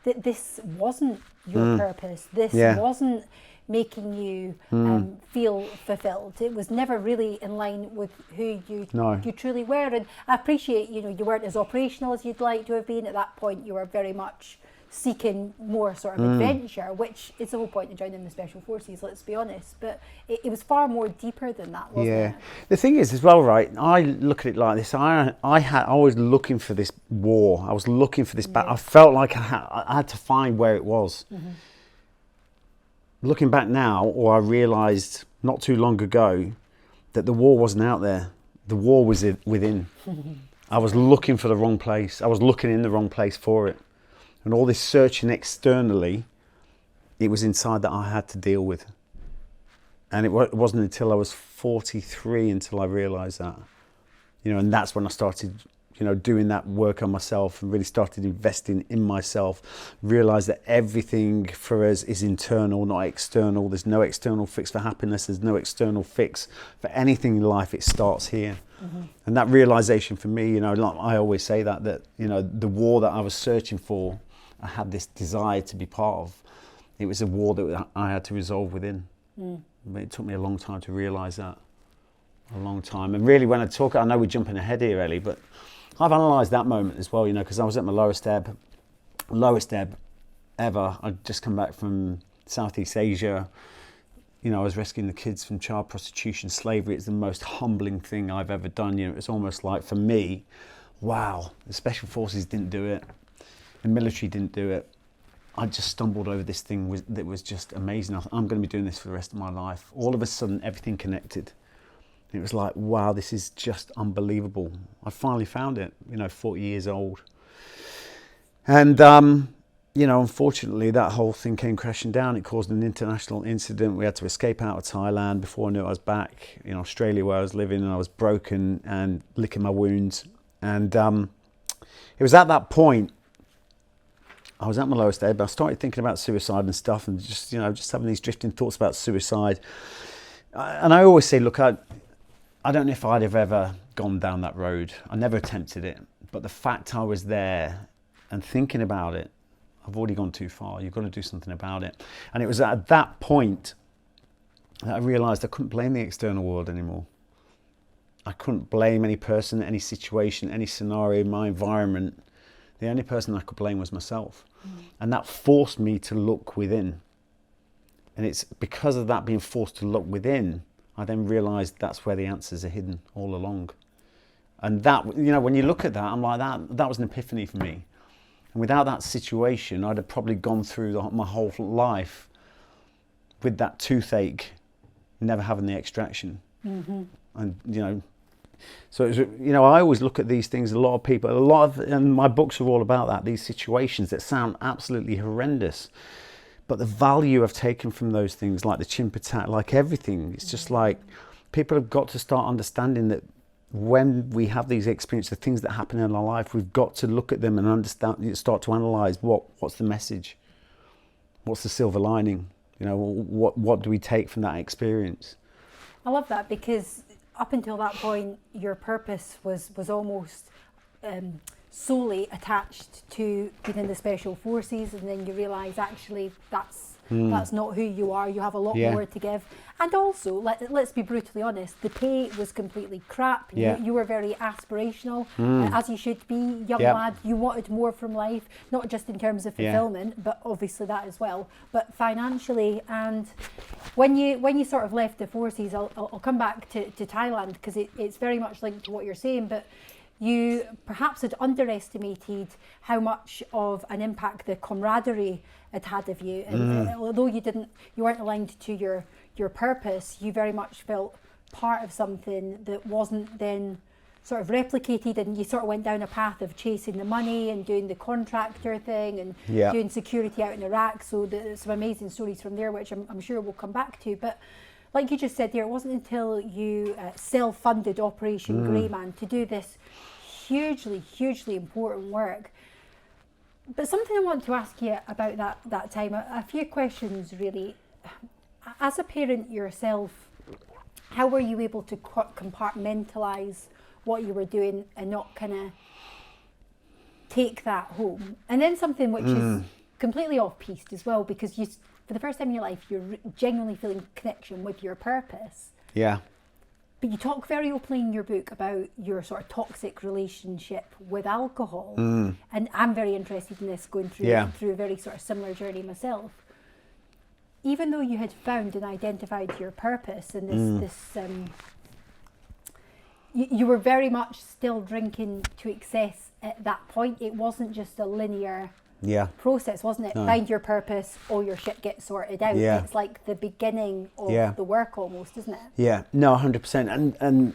this wasn't your purpose. This wasn't making you feel fulfilled. It was never really in line with who you truly were. And I appreciate, you weren't as operational as you'd like to have been. At that point, you were very much seeking more sort of adventure, which is the whole point of joining the Special Forces, let's be honest. But it was far more deeper than that, wasn't it? The thing is as well, right, I look at it like this. I was looking for this war. I was looking for this battle. I felt like I had to find where it was. Looking back now, or I realised not too long ago that the war wasn't out there. The war was within. I was looking for the wrong place. I was looking in the wrong place for it. And all this searching externally, it was inside that I had to deal with. And it wasn't until I was 43 until I realised that. And that's when I started, doing that work on myself and really started investing in myself, realised that everything for us is internal, not external. There's no external fix for happiness. There's no external fix for anything in life. It starts here. And that realisation for me, like I always say that the war that I was searching for, I had this desire to be part of. It was a war that I had to resolve within. But it took me a long time to realise that. A long time. And really when I talk, I know we're jumping ahead here, Ellie, but I've analysed that moment as well, because I was at my lowest ebb ever. I'd just come back from Southeast Asia. I was rescuing the kids from child prostitution, slavery. It's the most humbling thing I've ever done. It's almost like, for me, wow, the Special Forces didn't do it. The military didn't do it. I just stumbled over this thing that was just amazing. I'm going to be doing this for the rest of my life. All of a sudden, everything connected. It was like, wow, this is just unbelievable. I finally found it, 40 years old. And, unfortunately, that whole thing came crashing down. It caused an international incident. We had to escape out of Thailand. Before I knew it, I was back in Australia where I was living, and I was broken and licking my wounds. And it was at that point, I was at my lowest ebb. I started thinking about suicide and stuff, and just having these drifting thoughts about suicide. And I always say, look, I don't know if I'd have ever gone down that road. I never attempted it. But the fact I was there and thinking about it, I've already gone too far. You've got to do something about it. And it was at that point that I realised I couldn't blame the external world anymore. I couldn't blame any person, any situation, any scenario, my environment. The only person I could blame was myself. And that forced me to look within. And it's because of that being forced to look within, I then realised that's where the answers are hidden all along. And that, when you look at that, I'm like, that was an epiphany for me. And without that situation, I'd have probably gone through my whole life with that toothache, never having the extraction. And, so it was, I always look at these things, and my books are all about that, these situations that sound absolutely horrendous. But the value I've taken from those things, like the chimp attack, like everything, it's just like people have got to start understanding that when we have these experiences, the things that happen in our life, we've got to look at them and understand, start to analyse what's the message, what's the silver lining, what do we take from that experience? I love that, because up until that point, your purpose was almost solely attached to being in the Special Forces, and then you realise actually that's not who you are. You have a lot more to give. And also, let's be brutally honest, the pay was completely crap. You were very aspirational, as you should be, young lad. You wanted more from life, not just in terms of fulfilment, but obviously that as well, but financially. And when you sort of left the forces, I'll come back to Thailand, because it's very much linked to what you're saying, but you perhaps had underestimated how much of an impact the camaraderie had of you. And although you weren't aligned to your purpose, you very much felt part of something that wasn't then sort of replicated, and you sort of went down a path of chasing the money and doing the contractor thing and doing security out in Iraq. So there's some amazing stories from there, which I'm sure we'll come back to. But like you just said there, it wasn't until you self-funded Operation Greyman to do this hugely, hugely important work. But something I want to ask you about that time, a few questions really. As a parent yourself, how were you able to compartmentalise what you were doing and not kind of take that home? And then something which is completely off-piste as well, because for the first time in your life, you're genuinely feeling connection with your purpose. Yeah. But you talk very openly in your book about your sort of toxic relationship with alcohol. And I'm very interested in this, going through a very sort of similar journey myself. Even though you had found and identified your purpose and you were very much still drinking to excess at that point. It wasn't just a linear process, wasn't it? No. Find your purpose, all your shit gets sorted out. It's like the beginning of the work almost, isn't it? Yeah, no, 100%. And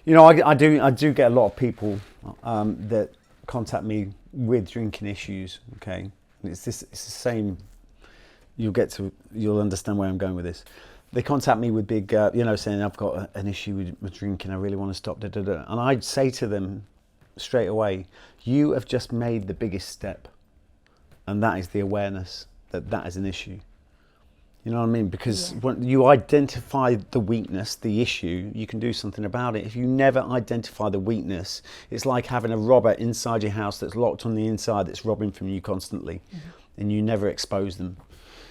I do get a lot of people that contact me with drinking issues. Okay, it's the same. You'll understand where I'm going with this. They contact me with big, saying I've got an issue with drinking. I really want to stop. And I'd say to them straight away, you have just made the biggest step. And that is the awareness that that is an issue. You know what I mean? Because when you identify the weakness, the issue, you can do something about it. If you never identify the weakness, it's like having a robber inside your house that's locked on the inside that's robbing from you constantly, and you never expose them.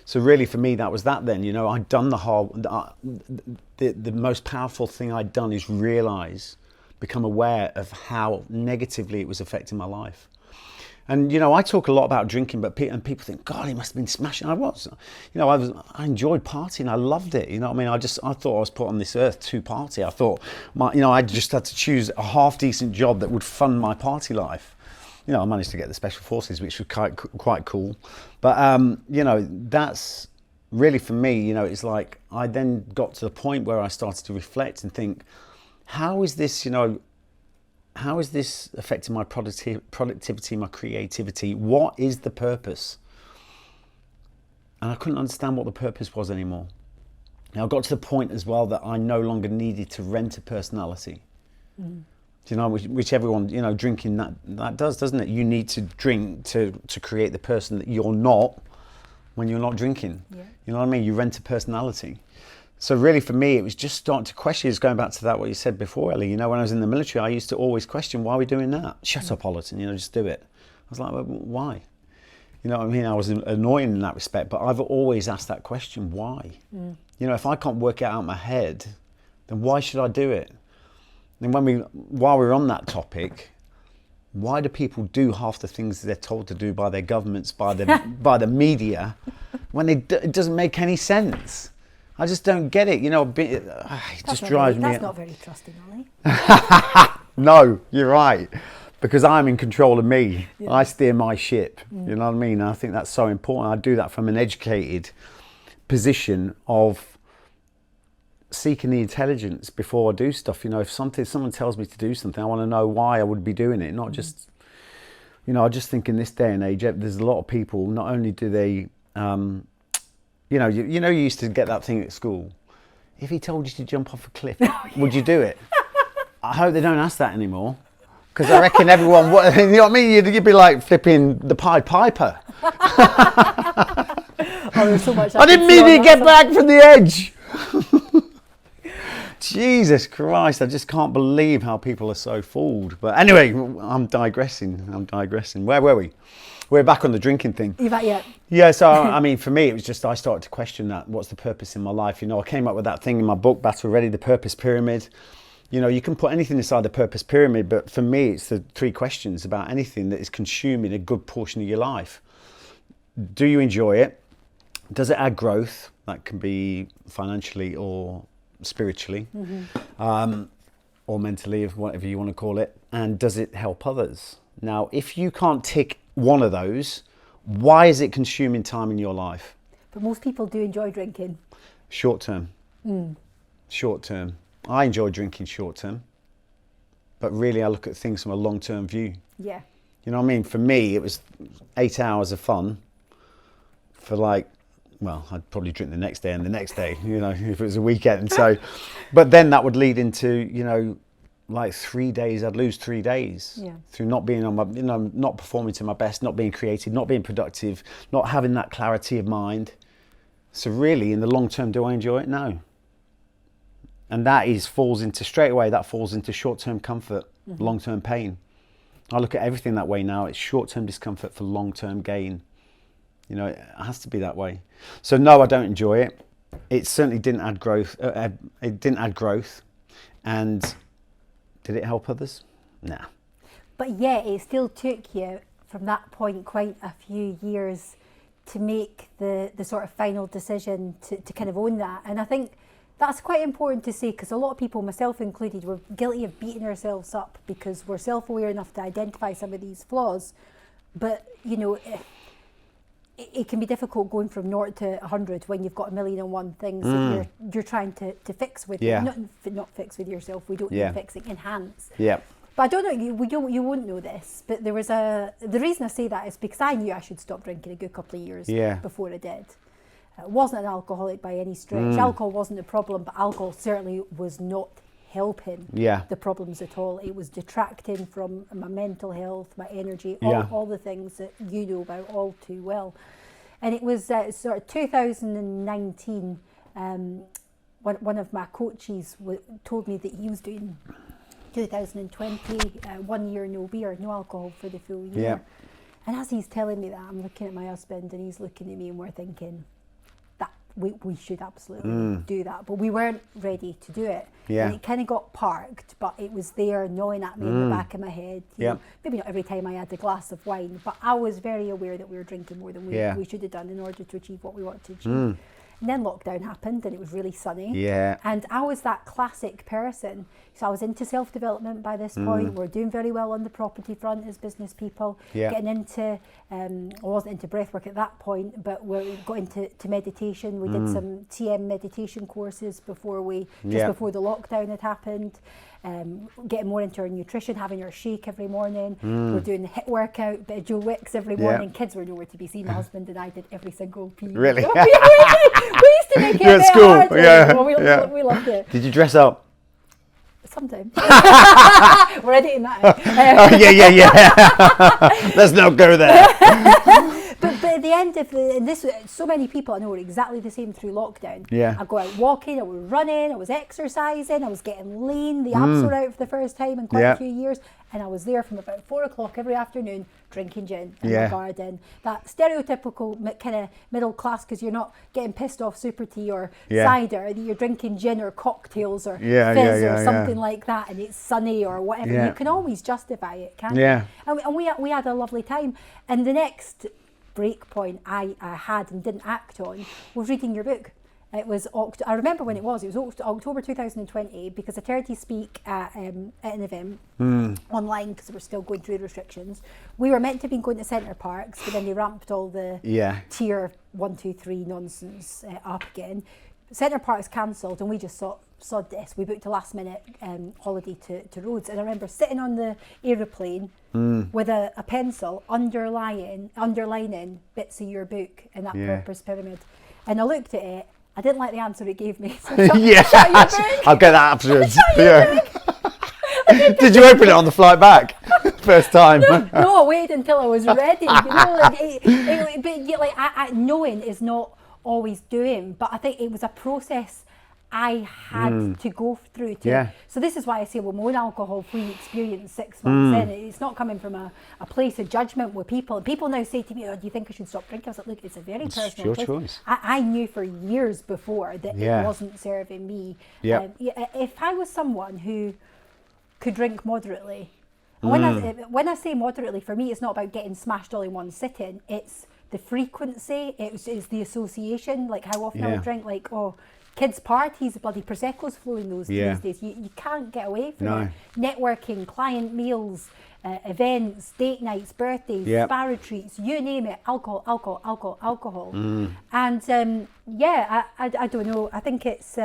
So really for me, that was that then. You know, I'd done the most powerful thing I'd done is realize, become aware of how negatively it was affecting my life. And, you know, I talk a lot about drinking, but people think, God, he must have been smashing. I was. You know, I enjoyed partying. I loved it. You know what I mean? I thought I was put on this earth to party. I thought, I just had to choose a half-decent job that would fund my party life. You know, I managed to get the Special Forces, which was quite cool. But, you know, that's really for me, you know, it's like I then got to the point where I started to reflect and think, how is this, you know, how is this affecting my productivity, my creativity? What is the purpose? And I couldn't understand what the purpose was anymore. Now I got to the point as well that I no longer needed to rent a personality. You know, which everyone, you know, drinking that does, doesn't it? You need to drink to create the person that you're not when you're not drinking. Yeah. You know what I mean? You rent a personality. So really for me, it was just starting to question, it's going back to that, what you said before, Ellie. You know, when I was in the military, I used to always question, why are we doing that? Shut up, Ollerton, you know, just do it. I was like, well, why? You know what I mean? I was annoying in that respect, but I've always asked that question, why? You know, if I can't work it out in my head, then why should I do it? And while we're on that topic, why do people do half the things they're told to do by their governments, by the media, when it doesn't make any sense? I just don't get it, you know. It just drives me. That's not very trusting, Ollie. No, you're right, because I'm in control of me. Yeah. I steer my ship. You know what I mean? And I think that's so important. I do that from an educated position of seeking the intelligence before I do stuff. You know, if someone tells me to do something, I want to know why I would be doing it, not just. You know, I just think in this day and age, there's a lot of people. Not only do they. You know, you used to get that thing at school. If he told you to jump off a cliff, would you do it? I hope they don't ask that anymore, because I reckon everyone, you know what I mean? You'd be like flipping the Pied Piper. There's so much I didn't mean to get back from the edge. Jesus Christ, I just can't believe how people are so fooled. But anyway, I'm digressing. Where were we? We're back on the drinking thing. You back yet? Yeah, so I mean, for me, it was just, I started to question that. What's the purpose in my life? You know, I came up with that thing in my book, Battle Ready, the purpose pyramid. You know, you can put anything inside the purpose pyramid, but for me, it's the 3 questions about anything that is consuming a good portion of your life. Do you enjoy it? Does it add growth? That can be financially or spiritually, or mentally, whatever you want to call it. And does it help others? Now, if you can't tick one of those, why is it consuming time in your life? But most people do enjoy drinking. Short term. Short term. I enjoy drinking short term, but really I look at things from a long term view. Yeah. You know what I mean? For me, it was 8 hours of fun for like, well, I'd probably drink the next day and the next day, you know, if it was a weekend. So, but then that would lead into, you know, like 3 days, I'd lose 3 days through not being on my, you know, not performing to my best, not being creative, not being productive, not having that clarity of mind. So really, in the long term, do I enjoy it? No. And that falls into short-term comfort, long-term pain. I look at everything that way now. It's short-term discomfort for long-term gain. You know, it has to be that way. So no, I don't enjoy it. It certainly didn't add growth. And did it help others? Nah. But yet it still took you from that point quite a few years to make the sort of final decision to kind of own that. And I think that's quite important to say, because a lot of people, myself included, we're guilty of beating ourselves up because we're self-aware enough to identify some of these flaws. But, you know, it can be difficult going from 0 to 100 when you've got 1,000,001 things that you're trying to fix with not fix with yourself. We don't need fixing, enhance. Yeah. But I don't know, you won't know this, but there was the reason I say that is because I knew I should stop drinking a good couple of years before I did. I wasn't an alcoholic by any stretch. Alcohol wasn't a problem, but alcohol certainly was not helping Yeah. the problems at all. It was detracting from my mental health, my energy, Yeah. all the things that you know about all too well. And it was sort of 2019, one of my coaches told me that he was doing 2020, 1 year no beer, no alcohol for the full year. Yeah. And as he's telling me that, I'm looking at my husband and he's looking at me and we're thinking that we should absolutely do that. But we weren't ready to do it. Yeah. And it kind of got parked, but it was there gnawing at me in the back of my head. You Yeah. know, maybe not every time I had a glass of wine, but I was very aware that we were drinking more than we should have done in order to achieve what we wanted to achieve. And then lockdown happened and it was really sunny. Yeah. And I was that classic person. So I was into self-development by this point. We're doing very well on the property front as business people. Yeah. Getting into, I wasn't into breathwork at that point, but we got into meditation. We did some TM meditation courses before before the lockdown had happened. Getting more into our nutrition, having our shake every morning. We're doing the HIIT workout, bit of Joe Wicks every morning. Kids were nowhere to be seen. My husband and I did every single PE. Really? we used to make it You're at a bit school, harder. yeah, Well, yeah. we loved it. Did you dress up? Sometimes. We're editing that out. Oh, yeah. Let's not go there. But at the end of this, so many people I know were exactly the same through lockdown. Yeah. I go out walking, I was running, I was exercising, I was getting lean. The abs were out for the first time in quite a few years. And I was there from about 4 o'clock every afternoon drinking gin in my garden. That stereotypical kind of middle class, because you're not getting pissed off super tea or cider, you're drinking gin or cocktails or fizz or something like that, and it's sunny or whatever. Yeah. You can always justify it, can't you? Yeah. And we had a lovely time. And the next break point I had and didn't act on was reading your book. It was I remember when it was October 2020, because I tried to speak at an event online because we're still going through the restrictions. We were meant to be going to Centre Parks, but then they ramped all the tier 1, 2, 3 nonsense up again. Centre Parks cancelled and we just sod this. We booked a last minute holiday to Rhodes, and I remember sitting on the aeroplane with a pencil underlining bits of your book in that purpose pyramid. And I looked at it. I didn't like the answer it gave me. So shut your book. I'll get that afterwards. Shut your book. Did you open it on the flight back? First time? No, I waited until I was ready. You know, but knowing is not always doing, but I think it was a process I had to go through so this is why I say, well, my own alcohol-free experience 6 months in, it's not coming from a place of judgment with people. And people now say to me, oh, do you think I should stop drinking? I was like, look, it's a very personal your choice. choice. I knew for years before that it wasn't serving me. If I was someone who could drink moderately, and when I say moderately, for me, it's not about getting smashed all in one sitting, it's the frequency, it's the association, like how often I would drink, like, kids' parties, bloody Prosecco's flowing these days. You can't get away from it. Networking, client meals, events, date nights, birthdays, spa retreats, you name it, alcohol. And I don't know. I think it's.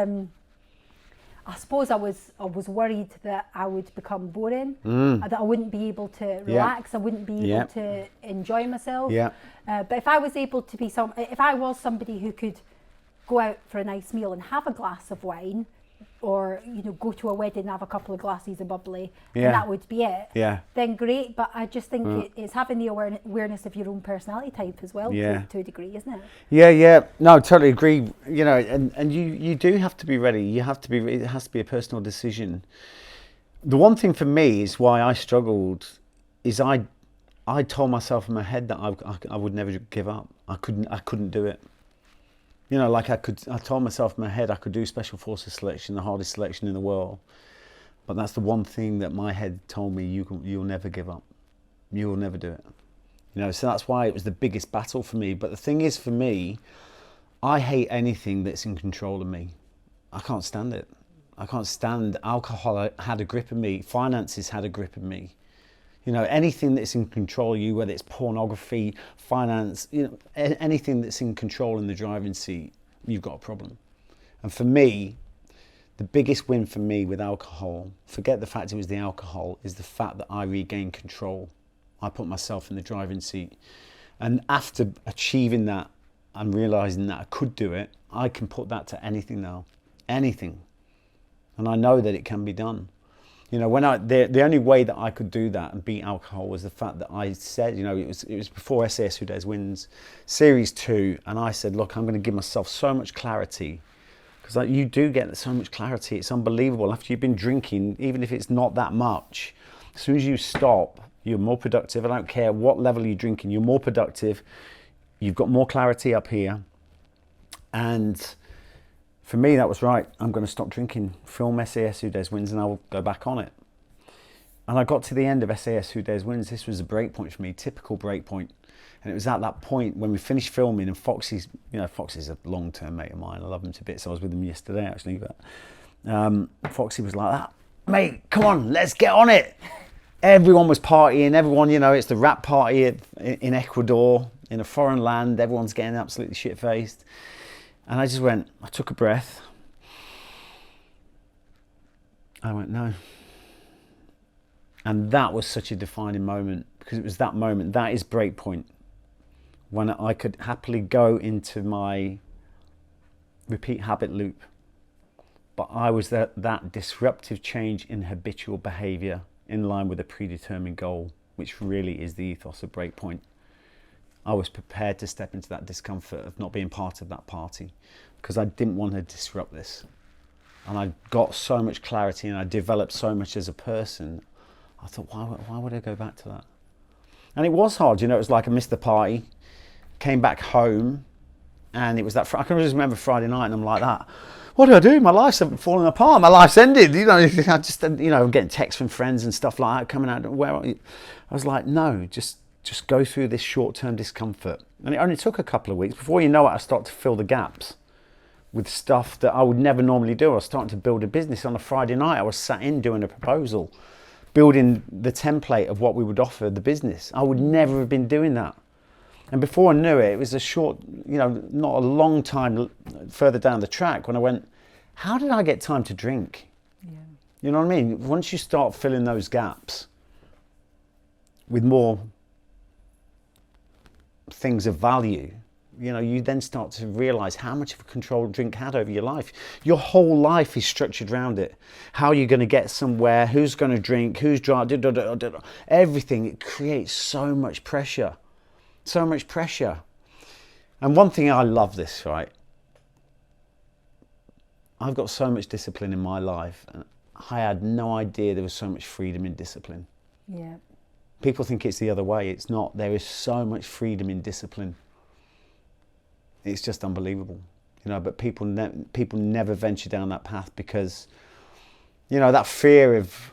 I suppose I was worried that I would become boring, that I wouldn't be able to relax, I wouldn't be able to enjoy myself. But if I was able to be if I was somebody who could go out for a nice meal and have a glass of wine, or go to a wedding and have a couple of glasses of bubbly, and that would be it, then great. But I just think it's having the awareness of your own personality type as well, to a degree, isn't it? No, totally agree. And you do have to be ready. It has to be a personal decision. The one thing for me is why I struggled is I told myself in my head that I would never give up. I couldn't do it. I told myself in my head I could do Special Forces selection, the hardest selection in the world. But that's the one thing that my head told me, you'll never give up. You will never do it. So that's why it was the biggest battle for me. But the thing is, for me, I hate anything that's in control of me. I can't stand it. I can't stand alcohol had a grip of me. Finances had a grip of me. Anything that's in control of you, whether it's pornography, finance, anything that's in control in the driving seat, you've got a problem. And for me, the biggest win for me with alcohol, forget the fact it was the alcohol, is the fact that I regained control. I put myself in the driving seat. And after achieving that and realizing that I could do it, I can put that to anything now. Anything. And I know that it can be done. You know, the only way that I could do that and beat alcohol was the fact that I said, you know, it was before SAS Who Dares Wins Series 2, and I said, look, I'm going to give myself so much clarity, because like, you do get so much clarity. It's unbelievable. After you've been drinking, even if it's not that much, as soon as you stop, you're more productive. I don't care what level you're drinking, you're more productive. You've got more clarity up here. And for me, that was right. I'm going to stop drinking, film SAS Who Dares Wins, and I'll go back on it. And I got to the end of SAS Who Dares Wins. This was a break point for me, typical break point. And it was at that point when we finished filming, and Foxy's a long-term mate of mine. I love him to bits. I was with him yesterday, actually. But Foxy was like that, mate, come on, let's get on it. Everyone was partying. Everyone, you know, it's the rap party in Ecuador, in a foreign land. Everyone's getting absolutely shit-faced. And I took a breath. I went, no. And that was such a defining moment, because it was that moment, that is break point, when I could happily go into my repeat habit loop. But I was that disruptive change in habitual behavior in line with a predetermined goal, which really is the ethos of break point. I was prepared to step into that discomfort of not being part of that party, because I didn't want to disrupt this. And I got so much clarity, and I developed so much as a person. I thought, why would I go back to that? And it was hard, you know, it was like I missed the party, came back home, and it was that, I can just remember Friday night, and I'm like that. What do I do? My life's falling apart. My life's ended. You know, I just, you know, getting texts from friends and stuff like that coming out. Where are you? I was like, no, just go through this short-term discomfort. And it only took a couple of weeks. Before you know it, I started to fill the gaps with stuff that I would never normally do. I was starting to build a business. On a Friday night, I was sat in doing a proposal, building the template of what we would offer the business. I would never have been doing that. And before I knew it, it was a short, you know, not a long time further down the track when I went, how did I get time to drink? Yeah. You know what I mean? Once you start filling those gaps with more things of value, you know, you then start to realize how much of a control drink had over your life. Your whole life is structured around it. How are you going to get somewhere? Who's going to drink? Who's driving? Everything. It creates so much pressure. So much pressure. And one thing, I love this, right? I've got so much discipline in my life, and I had no idea there was so much freedom in discipline. Yeah. People think it's the other way. It's not. There is so much freedom in discipline. It's just unbelievable, you know. But people never venture down that path because, you know, that fear of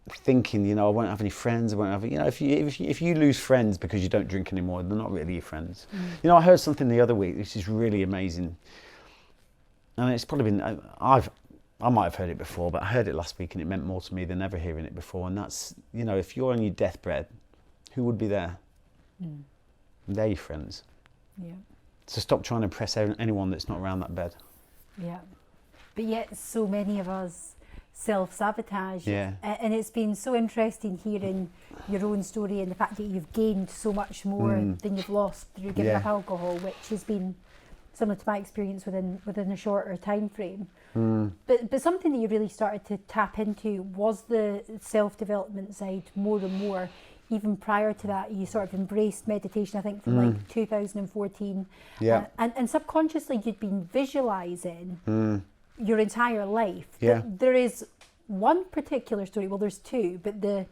thinking, you know, I won't have any friends. I won't have, you know, if you lose friends because you don't drink anymore, they're not really your friends. You know, I heard something the other week which is really amazing, and it's probably been I might have heard it before, but I heard it last week and it meant more to me than ever hearing it before. And that's, you know, if you're on your deathbed, who would be there? They're your friends. Yeah. So stop trying to impress anyone that's not around that bed. Yeah. But yet so many of us self-sabotage. Yeah. And it's been so interesting hearing your own story and the fact that you've gained so much more than you've lost through giving up alcohol, which has been similar to my experience within a shorter time frame. But something that you really started to tap into was the self-development side more and more. Even prior to that, you sort of embraced meditation, I think, from like 2014. Yeah. And subconsciously, you'd been visualizing your entire life. Yeah. There is one particular story, well, there's two, but the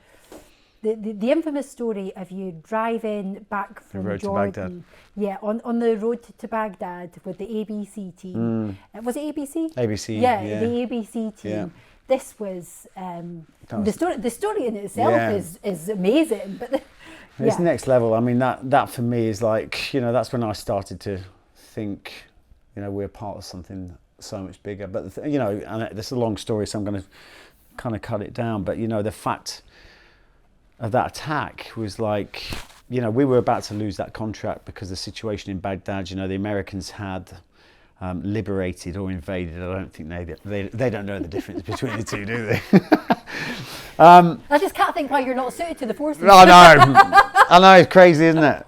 infamous story of you driving back from road to Jordan. Yeah, on the road to Baghdad with the ABC team. Was it ABC? ABC. Yeah, the ABC team. Yeah. This was the story in itself is amazing, but it's next level. I mean, that for me is like, you know, that's when I started to think, you know, we're part of something so much bigger. But you know, and this is a long story, so I'm going to kind of cut it down. But you know, the fact of that attack was like, you know, we were about to lose that contract because the situation in Baghdad, you know, the Americans had liberated or invaded. I don't think they don't know the difference between the two, do they? I just can't think why you're not suited to the forces. I know, it's crazy, isn't it?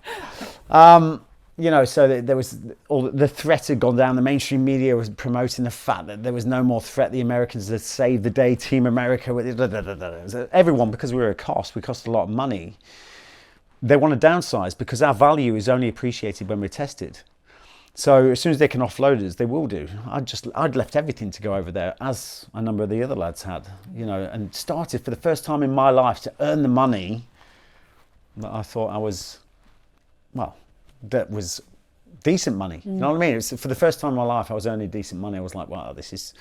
you know, so there was all the threat had gone down. The mainstream media was promoting the fact that there was no more threat. The Americans had saved the day. Team America, everyone, because we were we cost a lot of money. They want to downsize because our value is only appreciated when we're tested. So as soon as they can offload us, they will do. I'd left everything to go over there, as a number of the other lads had, you know, and started for the first time in my life to earn the money that I thought I was, well, that was decent money. You know what I mean? It was, for the first time in my life, I was earning decent money. I was like, wow, this is,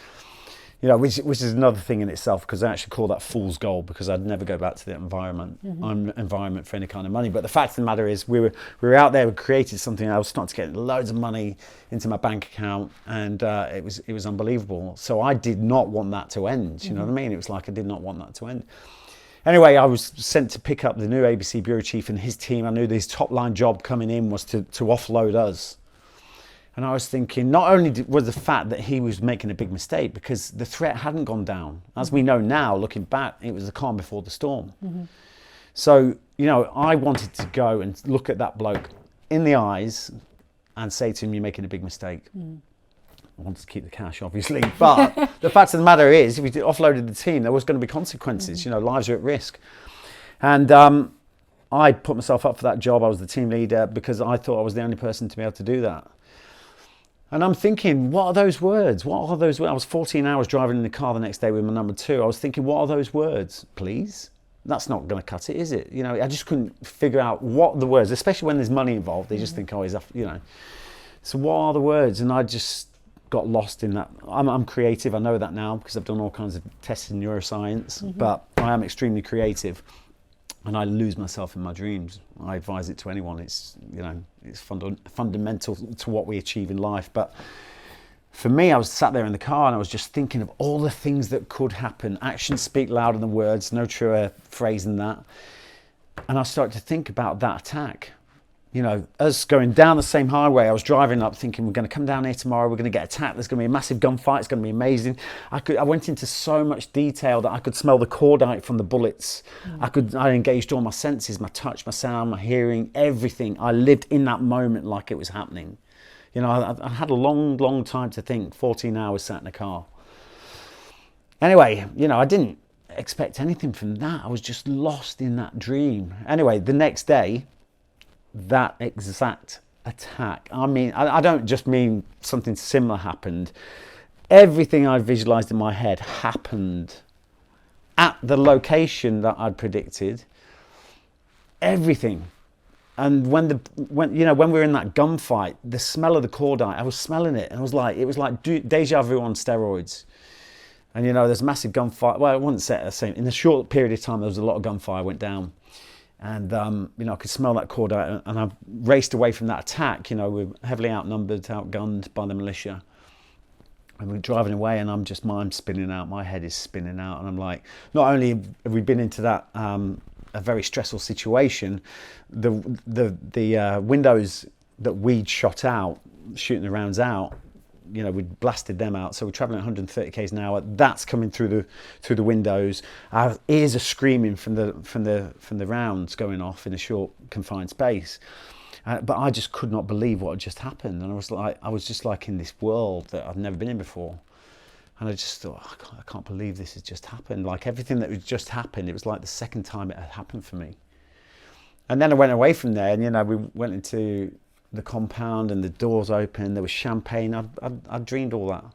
you know, which is another thing in itself, because I actually call that fool's gold, because I'd never go back to the environment for any kind of money. But the fact of the matter is, we were out there, we created something. I was starting to get loads of money into my bank account, and it was unbelievable. So I did not want that to end. You know what I mean? It was like I did not want that to end. Anyway, I was sent to pick up the new ABC bureau chief and his team. I knew his top line job coming in was to offload us. And I was thinking, not only was the fact that he was making a big mistake, because the threat hadn't gone down. As we know now, looking back, it was the calm before the storm. So, you know, I wanted to go and look at that bloke in the eyes and say to him, you're making a big mistake. I wanted to keep the cash, obviously. But the fact of the matter is, if we offloaded the team, there was going to be consequences. You know, lives are at risk. And I put myself up for that job. I was the team leader because I thought I was the only person to be able to do that. And I'm thinking, what are those words? What are those words? I was 14 hours driving in the car the next day with my number 2. I was thinking, what are those words? Please? That's not going to cut it, is it? You know, I just couldn't figure out what the words, especially when there's money involved. They just think, oh, he's, you know. So what are the words? And I just got lost in that. I'm creative. I know that now because I've done all kinds of tests in neuroscience, but I am extremely creative. And I lose myself in my dreams. I advise it to anyone. It's, you know, it's fundamental to what we achieve in life. But for me, I was sat there in the car and I was just thinking of all the things that could happen. Actions speak louder than words. No truer phrase than that. And I started to think about that attack. You know, us going down the same highway, I was driving up thinking, we're going to come down here tomorrow, we're going to get attacked, there's going to be a massive gunfight, it's going to be amazing. I went into so much detail that I could smell the cordite from the bullets. I engaged all my senses, my touch, my sound, my hearing, everything. I lived in that moment like it was happening. You know, I had a long, long time to think, 14 hours sat in a car. Anyway, you know, I didn't expect anything from that. I was just lost in that dream. Anyway, the next day, that exact attack. I mean, I don't just mean something similar happened. Everything I visualized in my head happened at the location that I'd predicted. Everything. And when we were in that gunfight, the smell of the cordite, I was smelling it, and it was like deja vu on steroids. And you know, there's a massive gunfight. Well, I wouldn't say the same. In a short period of time, there was a lot of gunfire went down. And, you know, I could smell that cordite, and I raced away from that attack. You know, we were heavily outnumbered, outgunned by the militia. And we're driving away, and I'm spinning out. My head is spinning out. And I'm like, not only have we been into that, a very stressful situation, the windows that we'd shot out, shooting the rounds out, you know, we'd blasted them out. So we're traveling at 130 k's an hour. That's coming through the windows. Our ears are screaming from the rounds going off in a short confined space. But I just could not believe what had just happened. And I was just like in this world that I've never been in before. And I just thought, I can't believe this has just happened. Like everything that had just happened, it was like the second time it had happened for me. And then I went away from there, and you know, we went into the compound, and the doors open. There was champagne. I dreamed all that.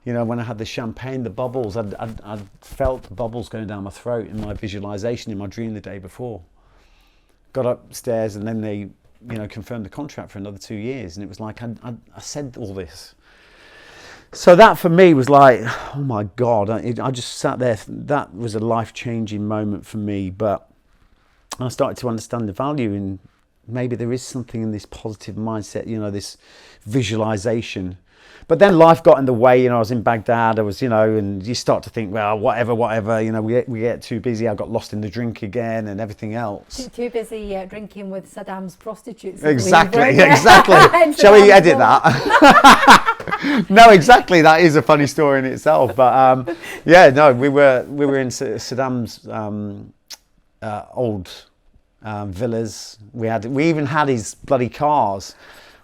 You know, when I had the champagne, the bubbles, I'd felt the bubbles going down my throat in my visualization in my dream the day before. Got upstairs, and then they, you know, confirmed the contract for another 2 years, and it was like I said all this. So that for me was like, oh my God, I just sat there. That was a life-changing moment for me. But I started to understand the value in maybe there is something in this positive mindset, you know, this visualization. But then life got in the way. You know, I was in Baghdad, I was, you know, and you start to think, well, whatever, you know, we get too busy. I got lost in the drink again and everything else. Too busy drinking with Saddam's prostitutes. Exactly. Shall we edit that? No, exactly. That is a funny story in itself. But yeah, no, we were in Saddam's old villas. We even had his bloody cars.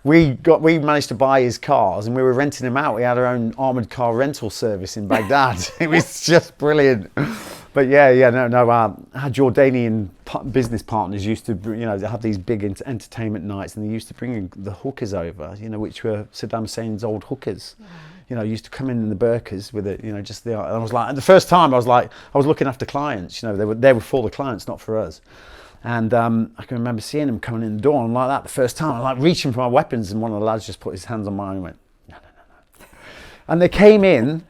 we managed to buy his cars and we were renting him out. We had our own armoured car rental service in Baghdad. It was just brilliant. But our Jordanian business partners used to, have these big entertainment nights, and they used to bring the hookers over, which were Saddam Hussein's old hookers. Used to come in the burqas with it, just the. And I was like, the first time I was looking after clients. They were for the clients, not for us. And I can remember seeing them coming in the door, and like that, the first time, I was like reaching for my weapons, and one of the lads just put his hands on mine and went, no. And they came in.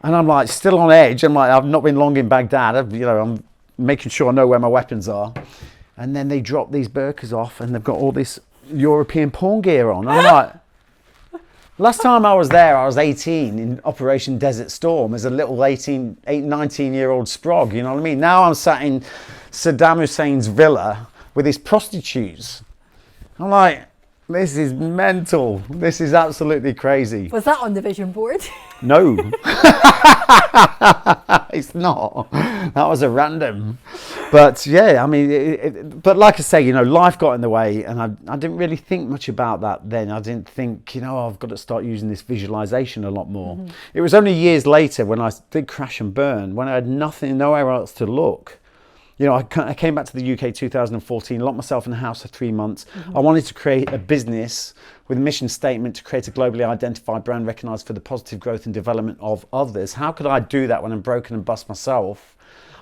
And I'm like still on edge. I'm like, I've not been long in Baghdad. I'm making sure I know where my weapons are. And then they drop these burqas off and they've got all this European porn gear on. And I'm like, last time I was there, I was 18 in Operation Desert Storm as a little 19-year-old sprog. You know what I mean? Now I'm sat in Saddam Hussein's villa with his prostitutes. I'm like, this is mental. This is absolutely crazy. Was that on the vision board? No. It's not. That was a random. But yeah, I mean, but like I say, life got in the way, and I didn't really think much about that then. I didn't think, I've got to start using this visualization a lot more. Mm-hmm. It was only years later when I did crash and burn, when I had nowhere else to look. I came back to the UK 2014, locked myself in the house for 3 months. Mm-hmm. I wanted to create a business with a mission statement to create a globally identified brand recognized for the positive growth and development of others. How could I do that when I'm broken and bust myself?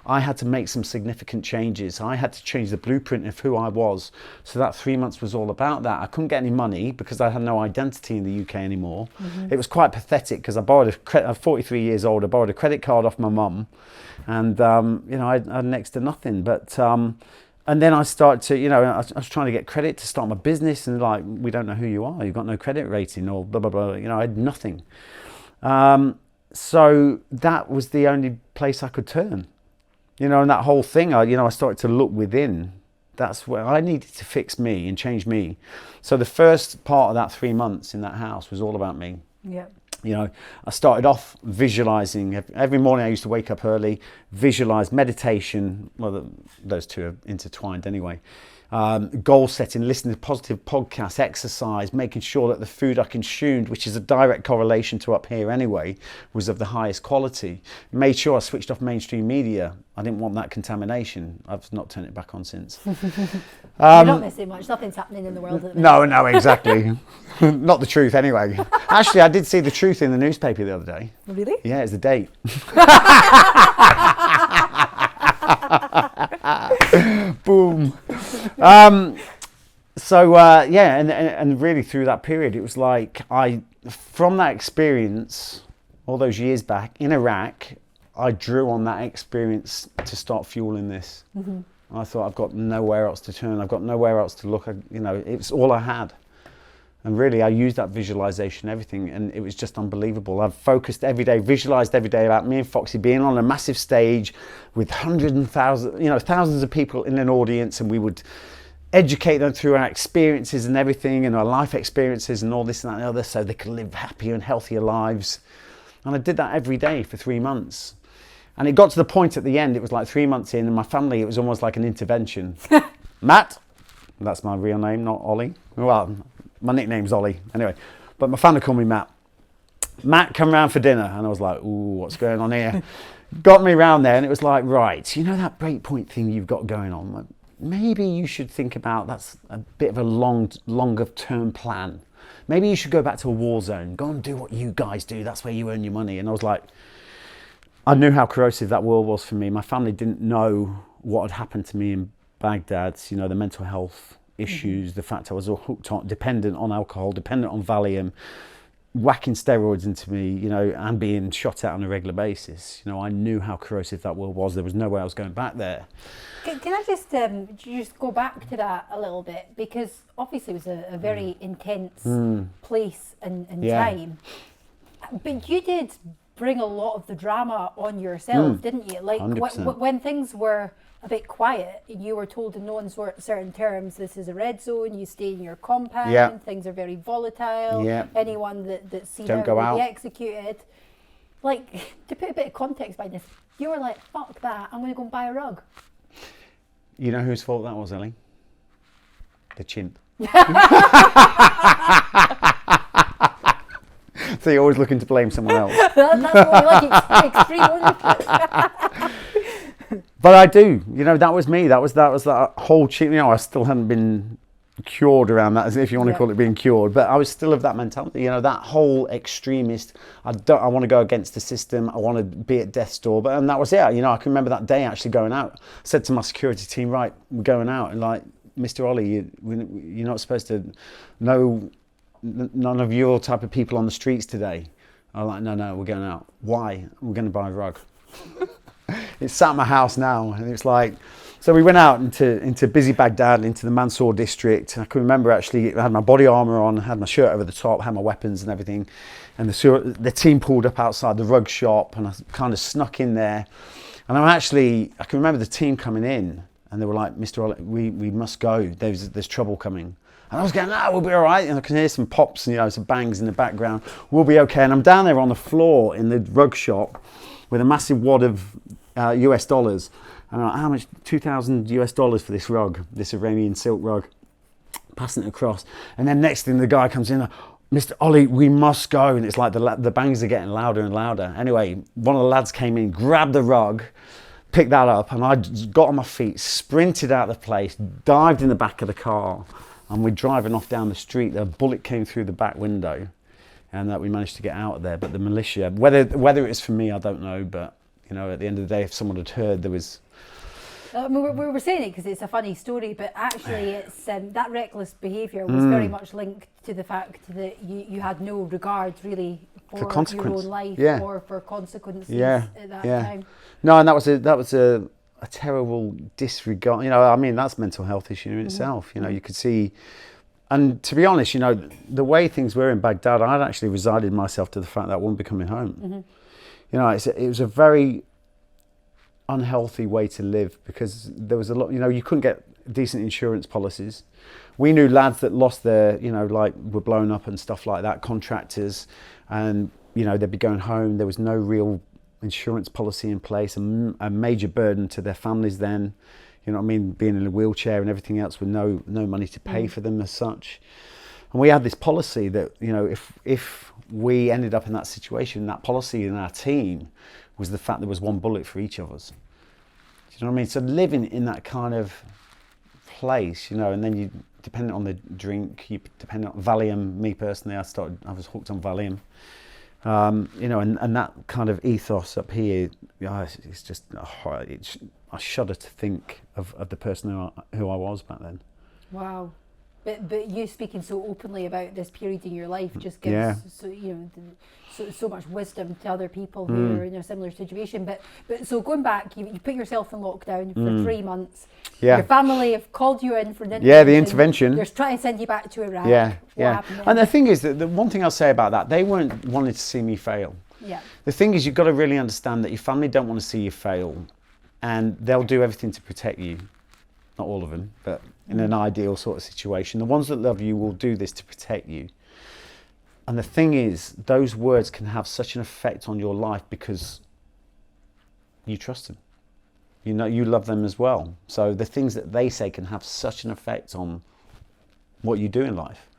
I had to make some significant changes. I had to change the blueprint of who I was. So that 3 months was all about that. I couldn't get any money because I had no identity in the UK anymore. Mm-hmm. It was quite pathetic because I'm 43 years old. I borrowed a credit card off my mum. And, I had next to nothing. But, and then I started to, I was trying to get credit to start my business, and like, we don't know who you are. You've got no credit rating or blah, blah, blah. I had nothing. So that was the only place I could turn, and that whole thing, I started to look within. That's where I needed to fix me and change me. So the first part of that 3 months in that house was all about me. Yeah. I started off visualizing. Every morning I used to wake up early, visualize, meditation. Well, those two are intertwined anyway. Goal setting, listening to positive podcasts, exercise, making sure that the food I consumed, which is a direct correlation to up here anyway, was of the highest quality. Made sure I switched off mainstream media. I didn't want that contamination. I've not turned it back on since. You're not missing much. Nothing's happening in the world at the minute. No, exactly. Not the truth anyway. Actually, I did see the truth in the newspaper the other day. Really? Yeah, it's the date. Boom. And really through that period, it was like from that experience all those years back in Iraq, I drew on that experience to start fueling this. Mm-hmm. I thought, I've got nowhere else to turn. I've got nowhere else to look. It was all I had. And really, I used that visualization, everything, and it was just unbelievable. I've focused every day, visualized every day about me and Foxy being on a massive stage with hundreds and thousands of people in an audience, and we would educate them through our experiences and everything, and our life experiences and all this and that and the other, so they could live happier and healthier lives. And I did that every day for 3 months. And it got to the point at the end, it was like 3 months in, and my family, it was almost like an intervention. Matt, that's my real name, not Ollie. Well, my nickname's Ollie, anyway. But my family called me Matt. Matt, come round for dinner. And I was like, ooh, what's going on here? Got me round there, and it was like, right, that breakpoint thing you've got going on, like, maybe you should think about that's a bit of a longer term plan. Maybe you should go back to a war zone. Go and do what you guys do. That's where you earn your money. And I was like, I knew how corrosive that world was for me. My family didn't know what had happened to me in Baghdad, the mental health issues, mm-hmm. The fact I was all hooked on, dependent on alcohol, dependent on Valium, whacking steroids into me, and being shot at on a regular basis. I knew how corrosive that world was. There was no way I was going back there. Can I just go back to that a little bit? Because obviously it was a very intense place and time. But you did bring a lot of the drama on yourself, didn't you? Like when things were a bit quiet, you were told in no uncertain terms, this is a red zone, you stay in your compound, things are very volatile, anyone that's seen out will be executed. Like, to put a bit of context behind this, you were like, fuck that, I'm going to go and buy a rug. You know whose fault that was, Ellie? The chimp. So you're always looking to blame someone else. That's what we like, extreme ownership. But I do, that was me. That was that whole I still hadn't been cured around that, as if you want to call it being cured, but I was still of that mentality, that whole extremist, I want to go against the system, I want to be at death's door. And that was it. I can remember that day actually going out. I said to my security team, right, we're going out, and like, Mr. Ollie, you're not supposed to know none of your type of people on the streets today. I'm like, no, we're going out. Why? We're going to buy a rug. It's sat at my house now, and it's like, so we went out into busy Baghdad, into the Mansour district. I can remember actually, I had my body armour on, had my shirt over the top, had my weapons and everything. And the team pulled up outside the rug shop, and I kind of snuck in there. And I can remember the team coming in, and they were like, Mr. Ollie, we must go. There's trouble coming. And I was going, no, we'll be all right. And I can hear some pops, some bangs in the background. We'll be okay. And I'm down there on the floor in the rug shop with a massive wad of US dollars. And I'm like, how much? $2,000 for this rug, this Iranian silk rug. Passing it across. And then next thing, the guy comes in, Mr. Ollie, we must go. And it's like the bangs are getting louder and louder. Anyway, one of the lads came in, grabbed the rug, picked that up, and I got on my feet, sprinted out of the place, dived in the back of the car, and we're driving off down the street. A bullet came through the back window, and that we managed to get out of there. But the militia, whether it was for me, I don't know. But at the end of the day, if someone had heard, there was. We were saying it because it's a funny story, but actually, it's that reckless behaviour was very much linked to the fact that you had no regard really for your own life or for consequences at that time. No, and that was a terrible disregard. That's a mental health issue in itself. You could see, and to be honest, the way things were in Baghdad, I'd actually resigned myself to the fact that I wouldn't be coming home. It was a very unhealthy way to live, because there was a lot, you couldn't get decent insurance policies. We knew lads that lost their, were blown up and stuff like that, contractors, and, they'd be going home. There was no real insurance policy in place, and a major burden to their families then, being in a wheelchair and everything else with no money to pay for them as such. And we had this policy that, if we ended up in that situation, that policy in our team was the fact there was one bullet for each of us. Do you know what I mean? So living in that kind of place, and then you dependent on the drink, you dependent on Valium. Me personally, I was hooked on Valium. And that kind of ethos up here, it's just I shudder to think of the person who I was back then. Wow. But you speaking so openly about this period in your life just gives so much wisdom to other people who are in a similar situation. But so going back, you put yourself in lockdown for 3 months. Yeah. Your family have called you in for an intervention. Yeah, the intervention. They're trying to send you back to Iraq. Yeah, What happened then? And the thing is that the one thing I'll say about that, they weren't wanting to see me fail. Yeah. The thing is, you've got to really understand that your family don't want to see you fail, and they'll do everything to protect you. Not all of them, but in an ideal sort of situation. The ones that love you will do this to protect you. And the thing is, those words can have such an effect on your life because you trust them. You love them as well. So the things that they say can have such an effect on what you do in life.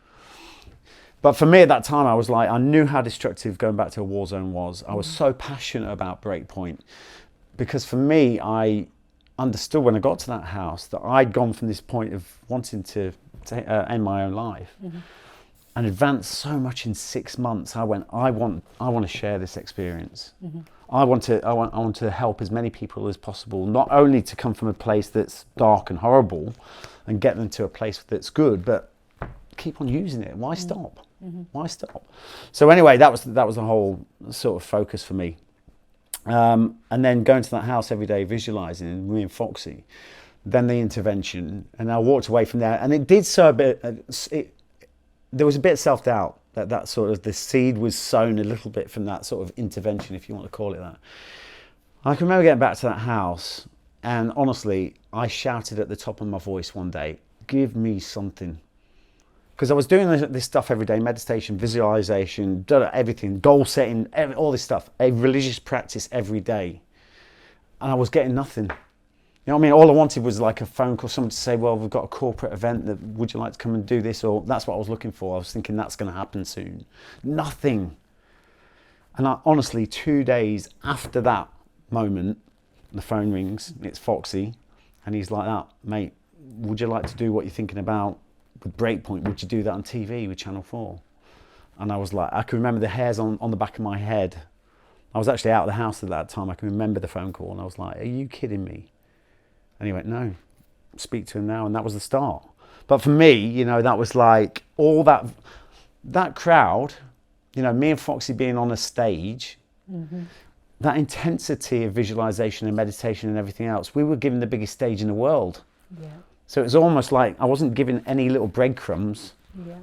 But for me at that time, I was like, I knew how destructive going back to a war zone was. I was so passionate about Breakpoint because for me, I understood when I got to that house that I'd gone from this point of wanting to end my own life and advanced so much in 6 months. I want to share this experience. I want to help as many people as possible, not only to come from a place that's dark and horrible and get them to a place that's good, but keep on using it. Why stop? Why stop? So anyway, that was the whole sort of focus for me. And then going to that house every day, visualizing, and me and Foxy, then the intervention, and I walked away from there, and it did so a bit. There was a bit of self-doubt that sort of the seed was sown a little bit from that sort of intervention, if you want to call it that. I can remember getting back to that house, and honestly, I shouted at the top of my voice one day, "Give me something." Because I was doing this stuff every day, meditation, visualization, everything, goal setting, all this stuff, a religious practice every day. And I was getting nothing. You know what I mean? All I wanted was like a phone call, someone to say, well, we've got a corporate event, that would you like to come and do this? Or that's what I was looking for. I was thinking that's going to happen soon. Nothing. And honestly, 2 days after that moment, the phone rings, it's Foxy, and he's like that, mate, would you like to do what you're thinking about with Breakpoint? Would you do that on TV with Channel 4? And I was like, I can remember the hairs on the back of my head. I was actually out of the house at that time. I can remember the phone call, and I was like, are you kidding me? And he went, no, speak to him now. And that was the start. But for me, you know, that was like all that crowd, you know, me and Foxy being on a stage, that intensity of visualization and meditation and everything else, we were given the biggest stage in the world. Yeah. So it was almost like I wasn't given any little breadcrumbs. Yeah.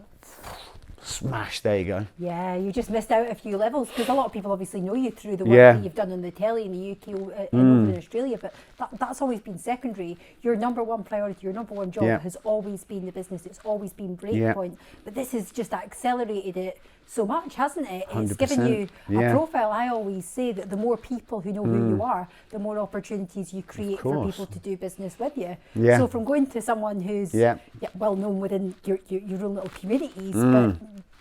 Smash, there you go. Yeah, you just missed out a few levels, because a lot of people obviously know you through the work Yeah. that you've done on the telly in the UK and over in Australia, but that's always been secondary. Your number one priority, your number one job Yeah. has always been the business. It's always been Yeah. Breakpoint, but this has just accelerated it so much, hasn't it? It's given 100%. you a Yeah. profile. I always say that the more people who know who you are, the more opportunities you create for course. people to do business with you. Yeah. So from going to someone who's Yeah. well known within your own little communities, but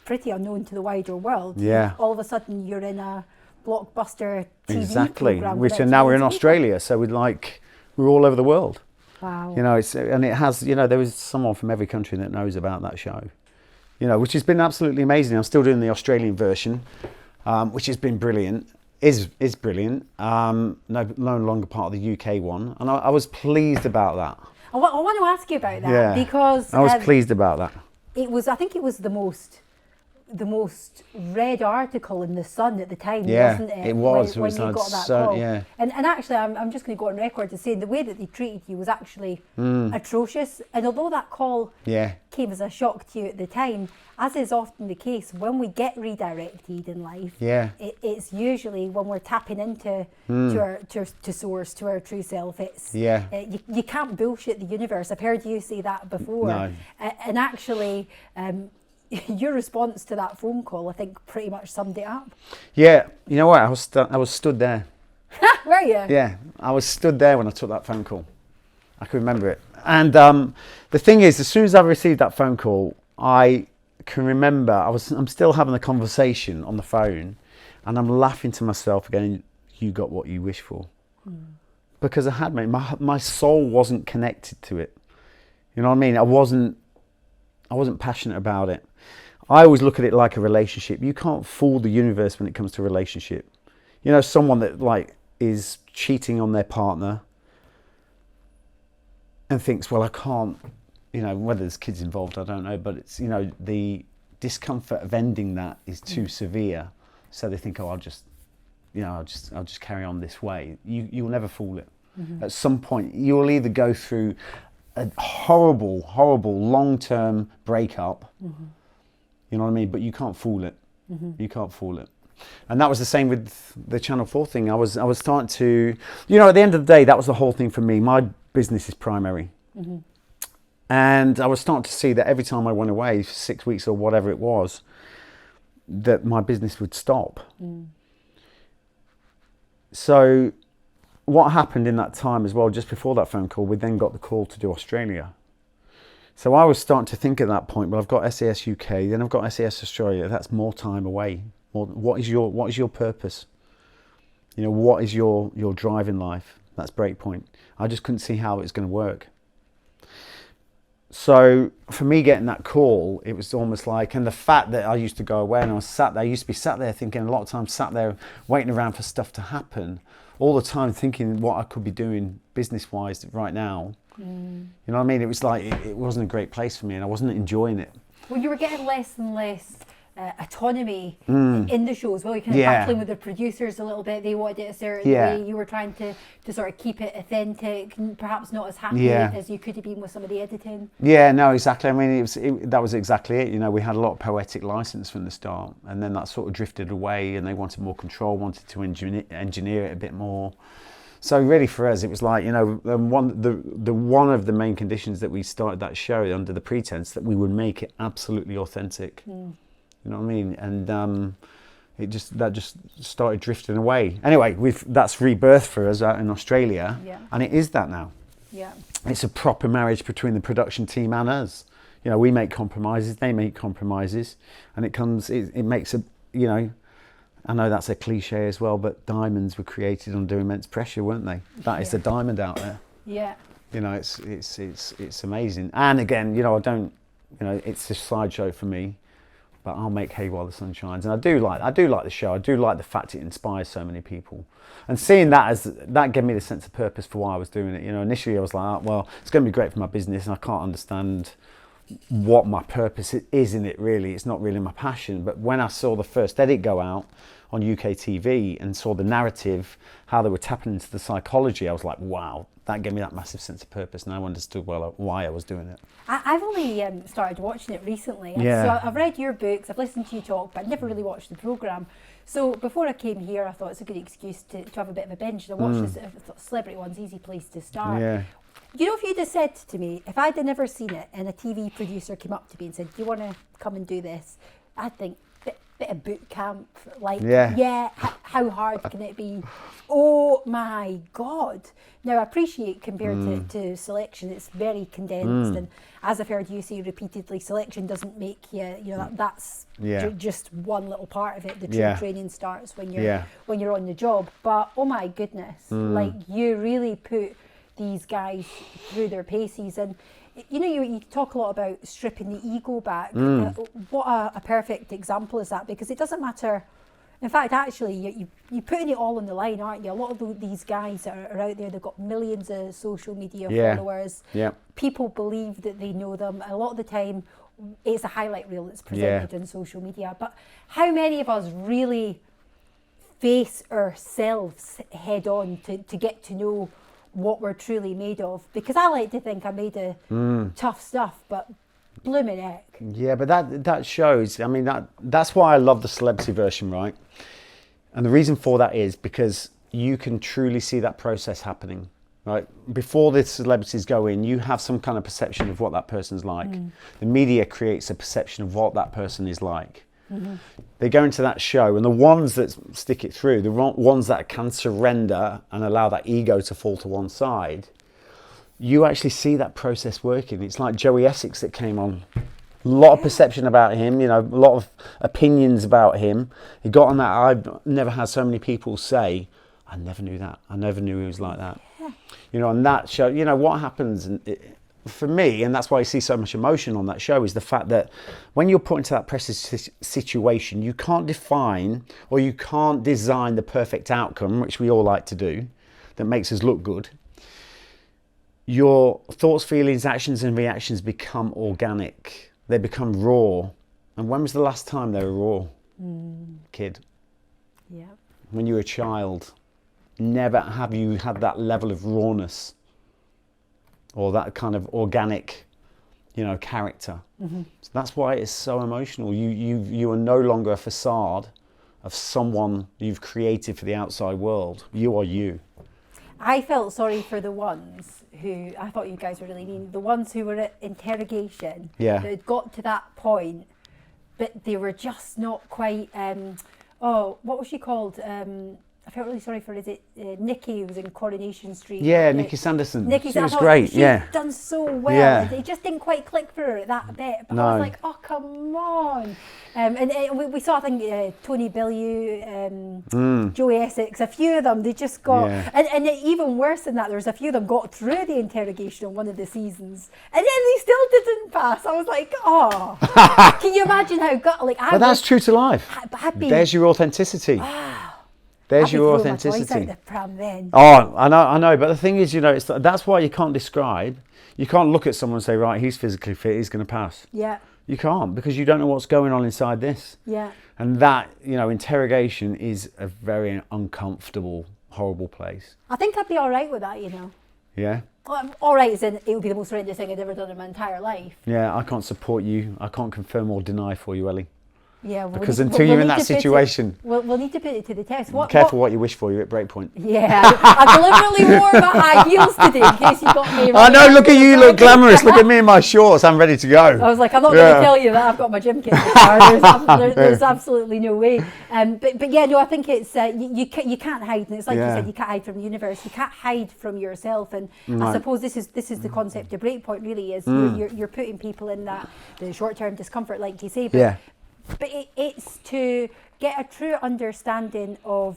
pretty unknown to the wider world. Yeah. All of a sudden, you're in a blockbuster TV Exactly. program. Which, with and now we're in X Australia, so we're all over the world. Wow. You know, and it has, you know, there is someone from every country that knows about that show. You know, which has been absolutely amazing. I'm still doing the Australian version, which has been brilliant. Is brilliant. No longer part of the UK one, and I was pleased about that. I want to ask you about that, Yeah. because I was pleased about that. I think it was the most read article in the Sun at the time, Yeah, wasn't it? it was. When It you was got that so- call. yeah. And actually, I'm just going to go on record as saying the way that they treated you was actually atrocious. And although that call Yeah. came as a shock to you at the time, as is often the case, when we get redirected in life, Yeah. it's usually when we're tapping into to source, to our true self. It's Yeah. you can't bullshit the universe. I've heard you say that before. No. And actually, your response to that phone call, I think, pretty much summed it up. Yeah. You know what? I was stood there. Were you? Yeah, I was stood there when I took that phone call. I can remember it. And the thing is, as soon as I received that phone call, I can remember I'm still having the conversation on the phone, and I'm laughing to myself again. You got what you wish for, because I had my soul wasn't connected to it. You know what I mean? I wasn't passionate about it. I always look at it like a relationship. You can't fool the universe when it comes to a relationship. You know, someone that like is cheating on their partner and thinks, well, I can't, you know, whether there's kids involved, I don't know, but it's, you know, the discomfort of ending that is too severe. So they think, oh, I'll just carry on this way. You'll never fool it. At some point, you'll either go through a horrible, long-term breakup. You know what I mean? But you can't fool it. You can't fool it. And that was the same with the Channel 4 thing. I was starting to, you know, at the end of the day, that was the whole thing for me. My business is primary. And I was starting to see that every time I went away for 6 weeks or whatever it was, that my business would stop. So what happened in that time as well, just before that phone call, we then got the call to do Australia. So I was starting to think at that point, well, I've got SAS UK, then I've got SAS Australia. That's more time away. What is your purpose? You know, what is your drive in life? That's Breakpoint. I just couldn't see how it's going to work. So for me getting that call, it was almost like, and the fact that I used to go away and I used to be sat there thinking, a lot of times sat there waiting around for stuff to happen, all the time thinking what I could be doing business-wise right now. You know what I mean? It was like, it wasn't a great place for me, and I wasn't enjoying it. Well, you were getting less and less autonomy in the show as well. You're kind of battling with the producers a little bit. They wanted it a certain way. You were trying to sort of keep it authentic, and perhaps not as happy as you could have been with some of the editing. Yeah, no, exactly. I mean, that was exactly it. You know, we had a lot of poetic license from the start, and then that sort of drifted away, and they wanted more control, wanted to engineer it a bit more. So really for us, it was like, you know, one of the main conditions that we started that show under the pretense that we would make it absolutely authentic. You know what I mean? And that just started drifting away. Anyway, that's rebirth for us out in Australia, and it is that now. Yeah. It's a proper marriage between the production team and us. You know, we make compromises, they make compromises, and it makes a, you know, I know that's a cliche as well, but diamonds were created under immense pressure, weren't they? That is the diamond out there. Yeah. You know, it's amazing. And again, you know, it's a sideshow for me, but I'll make hay while the sun shines. And I do like the show. I do like the fact it inspires so many people. And seeing that gave me the sense of purpose for why I was doing it. You know, initially I was like, oh, well, it's going to be great for my business, and I can't understand what my purpose is in it really. It's not really my passion. But when I saw the first edit go out on UK TV and saw the narrative, how they were tapping into the psychology, I was like, wow, that gave me that massive sense of purpose, and I understood why I was doing it. I've only started watching it recently. Yeah. So I've read your books, I've listened to you talk, but I've never really watched the programme. So before I came here, I thought it's a good excuse to have a bit of a binge. And I watched this, I thought Celebrity One's easy place to start. Yeah. You know, if you'd have said to me, if I'd have never seen it and a TV producer came up to me and said, do you want to come and do this? I'd think, bit of boot camp, like, how hard can it be? Oh my God. Now, I appreciate compared to selection, it's very condensed. And as I've heard you say repeatedly, selection doesn't make you, you know, that's just one little part of it. The true training starts when you're on the job. But oh my goodness, like you really put these guys through their paces. And you know, you talk a lot about stripping the ego back. What a perfect example is that, because it doesn't matter. In fact, actually, you're putting it all on the line, aren't you? A lot of these guys that are out there, they've got millions of social media followers. Yeah. People believe that they know them. A lot of the time, it's a highlight reel that's presented on social media. But how many of us really face ourselves head on to get to know what we're truly made of? Because I like to think I'm made of tough stuff, but blooming heck. Yeah, but that shows, I mean, that's why I love the celebrity version, right? And the reason for that is because you can truly see that process happening, right? Before the celebrities go in, you have some kind of perception of what that person's like. The media creates a perception of what that person is like. They go into that show, and the ones that stick it through, the ones that can surrender and allow that ego to fall to one side, you actually see that process working. It's like Joey Essex that came on. A lot of perception about him, you know, a lot of opinions about him. He got on that. I've never had so many people say, I never knew that. I never knew he was like that. You know, on that show, you know, what happens for me, and that's why I see so much emotion on that show, is the fact that when you're put into that pressure situation, you can't define or you can't design the perfect outcome, which we all like to do, that makes us look good. Your thoughts, feelings, actions and reactions become organic. They become raw. And when was the last time they were raw? Kid. Yeah. When you were a child. Never have you had that level of rawness or that kind of organic, you know, character. So that's why it's so emotional. You are no longer a facade of someone you've created for the outside world. You are you. I felt sorry for the ones who, I thought you guys were really mean, the ones who were at interrogation, that had got to that point, but they were just not quite, what was she called? I felt really sorry for, is it Nikki, who was in Coronation Street? Yeah, Nikki Sanderson. She was great, she'd done so well. It just didn't quite click for her at that bit. But I was like, oh, come on. And we saw, I think, Tony Bellew, Joey Essex, a few of them, they just got... Yeah. And even worse than that, there was a few of them got through the interrogation on one of the seasons. And then they still didn't pass. I was like, oh. Can you imagine how... But that's true to life. There's your authenticity. There's your authenticity. The pram then. Oh, I know. But the thing is, you know, that's why you can't describe. You can't look at someone and say, right, he's physically fit, he's going to pass. Yeah. You can't, because you don't know what's going on inside this. Yeah. And that, you know, interrogation is a very uncomfortable, horrible place. I think I'd be all right with that, you know. Yeah. Well, all right, as in it would be the most horrendous thing I'd ever done in my entire life. Yeah, I can't support you. I can't confirm or deny for you, Ellie. Yeah, because until you're in that situation, we'll need to put it to the test. careful what you wish for. You're at breakpoint. Yeah, I deliberately wore my high heels today in case you got me. I know. Look at you. Look glamorous. Look at me in my shorts. I'm ready to go. I was like, I'm not going to tell you that I've got my gym kit in the car. There's absolutely no way. But yeah, no, I think it's you can't hide, and it's like you said, you can't hide from the universe. You can't hide from yourself, and I suppose this is the concept of breakpoint. Really, is you're putting people in that the short-term discomfort, like you say. But it's to get a true understanding of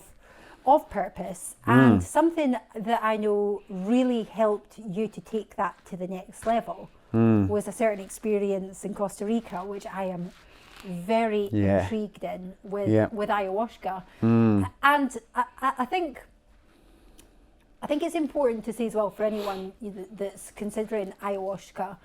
purpose, and something that I know really helped you to take that to the next level was a certain experience in Costa Rica, which I am very intrigued in with ayahuasca. And I think it's important to say as well, for anyone that's considering ayahuasca,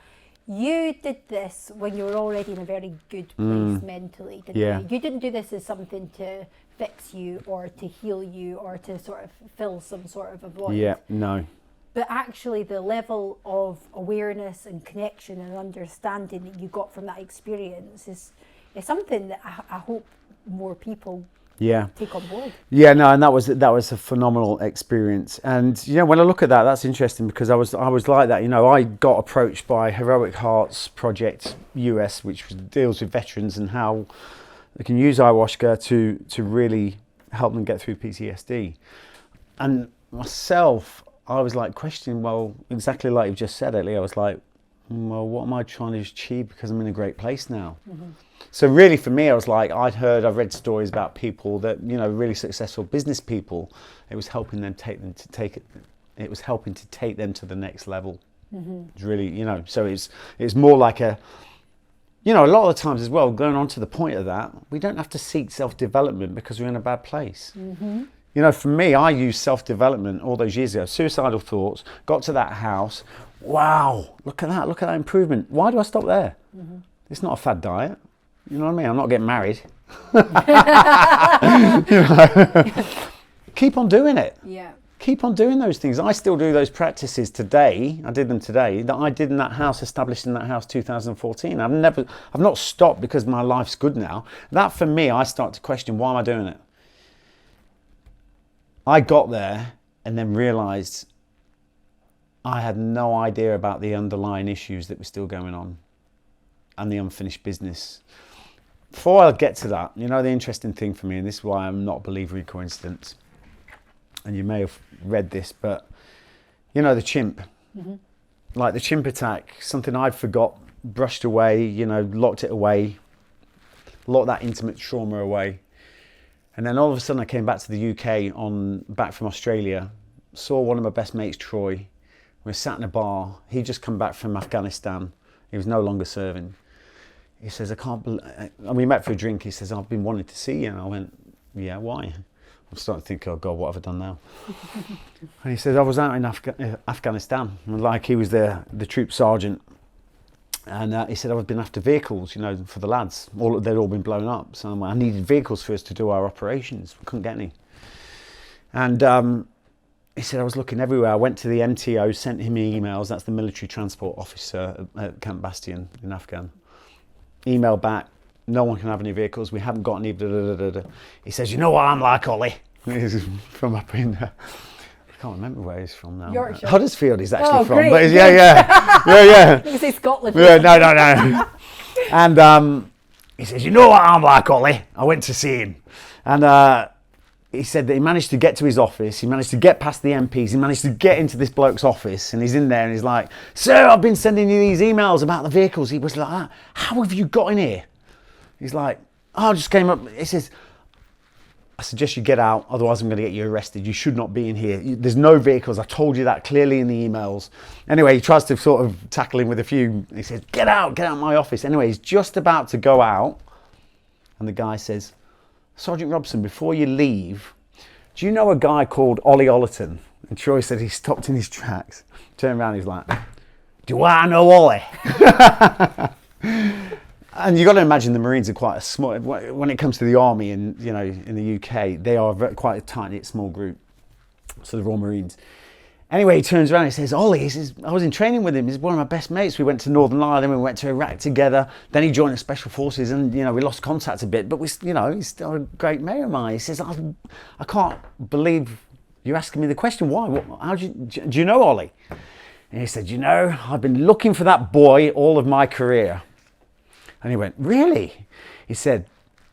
you did this when you were already in a very good place mentally, didn't you? You didn't do this as something to fix you or to heal you or to sort of fill some sort of a void. Yeah, no. But actually the level of awareness and connection and understanding that you got from that experience is something that I hope more people take on board. Yeah, no, and that was a phenomenal experience. And you know, when I look at that, that's interesting because I was like that. You know, I got approached by Heroic Hearts Project US, which deals with veterans and how they can use ayahuasca to really help them get through PTSD. And myself, I was like questioning, well, exactly like you've just said, Ellie. I was like, well, what am I trying to achieve because I'm in a great place now? So really for me, I was like, I've read stories about people that, you know, really successful business people. It was helping them it was helping to take them to the next level. It's really, you know, so it's more like a, you know, a lot of the times as well, going on to the point of that, we don't have to seek self-development because we're in a bad place. You know, for me, I used self-development all those years ago, suicidal thoughts, got to that house. Wow, look at that improvement. Why do I stop there? It's not a fad diet. You know what I mean? I'm not getting married. You know? Keep on doing it. Yeah. Keep on doing those things. I still do those practices today. I did them today that I did in that house, established in that house 2014. I've not stopped because my life's good now. That for me, I start to question, why am I doing it? I got there and then realized I had no idea about the underlying issues that were still going on and the unfinished business. Before I get to that, you know, the interesting thing for me, and this is why I'm not a believer in coincidence, and you may have read this, but you know, the chimp, like the chimp attack, something I'd forgot, brushed away, you know, locked it away, locked that intimate trauma away. And then all of a sudden I came back to the UK back from Australia, saw one of my best mates, Troy. We were sat in a bar. He'd just come back from Afghanistan. He was no longer serving. He says, I can't believe, and we met for a drink. He says, I've been wanting to see you. And I went, yeah, why? I'm starting to think, oh God, what have I done now? And he says, I was out in Afghanistan. And like he was the troop sergeant. And he said, I've been after vehicles, you know, for the lads. They'd all been blown up. So I needed vehicles for us to do our operations. We couldn't get any. And he said, I was looking everywhere. I went to the MTO, sent him emails. That's the military transport officer at Camp Bastion in Afghan. Email back, no one can have any vehicles. We haven't got any. He says, you know what I'm like, Ollie? He's from up in... I can't remember where he's from now. Yorkshire. Huddersfield he's actually from. Great, But yeah. You say Scotland. Yeah, no. And he says, you know what I'm like, Ollie? I went to see him. And he said that he managed to get to his office. He managed to get past the MPs. He managed to get into this bloke's office. And he's in there and he's like, sir, I've been sending you these emails about the vehicles. He was like, how have you got in here? He's like, oh, I just came up. He says, I suggest you get out, otherwise I'm going to get you arrested. You should not be in here. There's no vehicles. I told you that clearly in the emails. Anyway, he tries to sort of tackle him with a few. He says, get out of my office. Anyway, he's just about to go out. And the guy says, Sergeant Robson, before you leave, do you know a guy called Ollie Ollerton? And Troy said he stopped in his tracks, turned around, he's like, do I know Ollie? And you've got to imagine the Marines are quite a small, when it comes to the army in the UK, they are quite a tight-knit small group. So the Royal Marines. Anyway, he turns around and he says, Ollie, he says, I was in training with him. He's one of my best mates. We went to Northern Ireland, we went to Iraq together. Then he joined the Special Forces and, you know, we lost contact a bit, but we, you know, he's still a great mate of mine. He says, I can't believe you're asking me the question. Why? How do you know Ollie? And he said, you know, I've been looking for that boy all of my career. And he went, really? He said,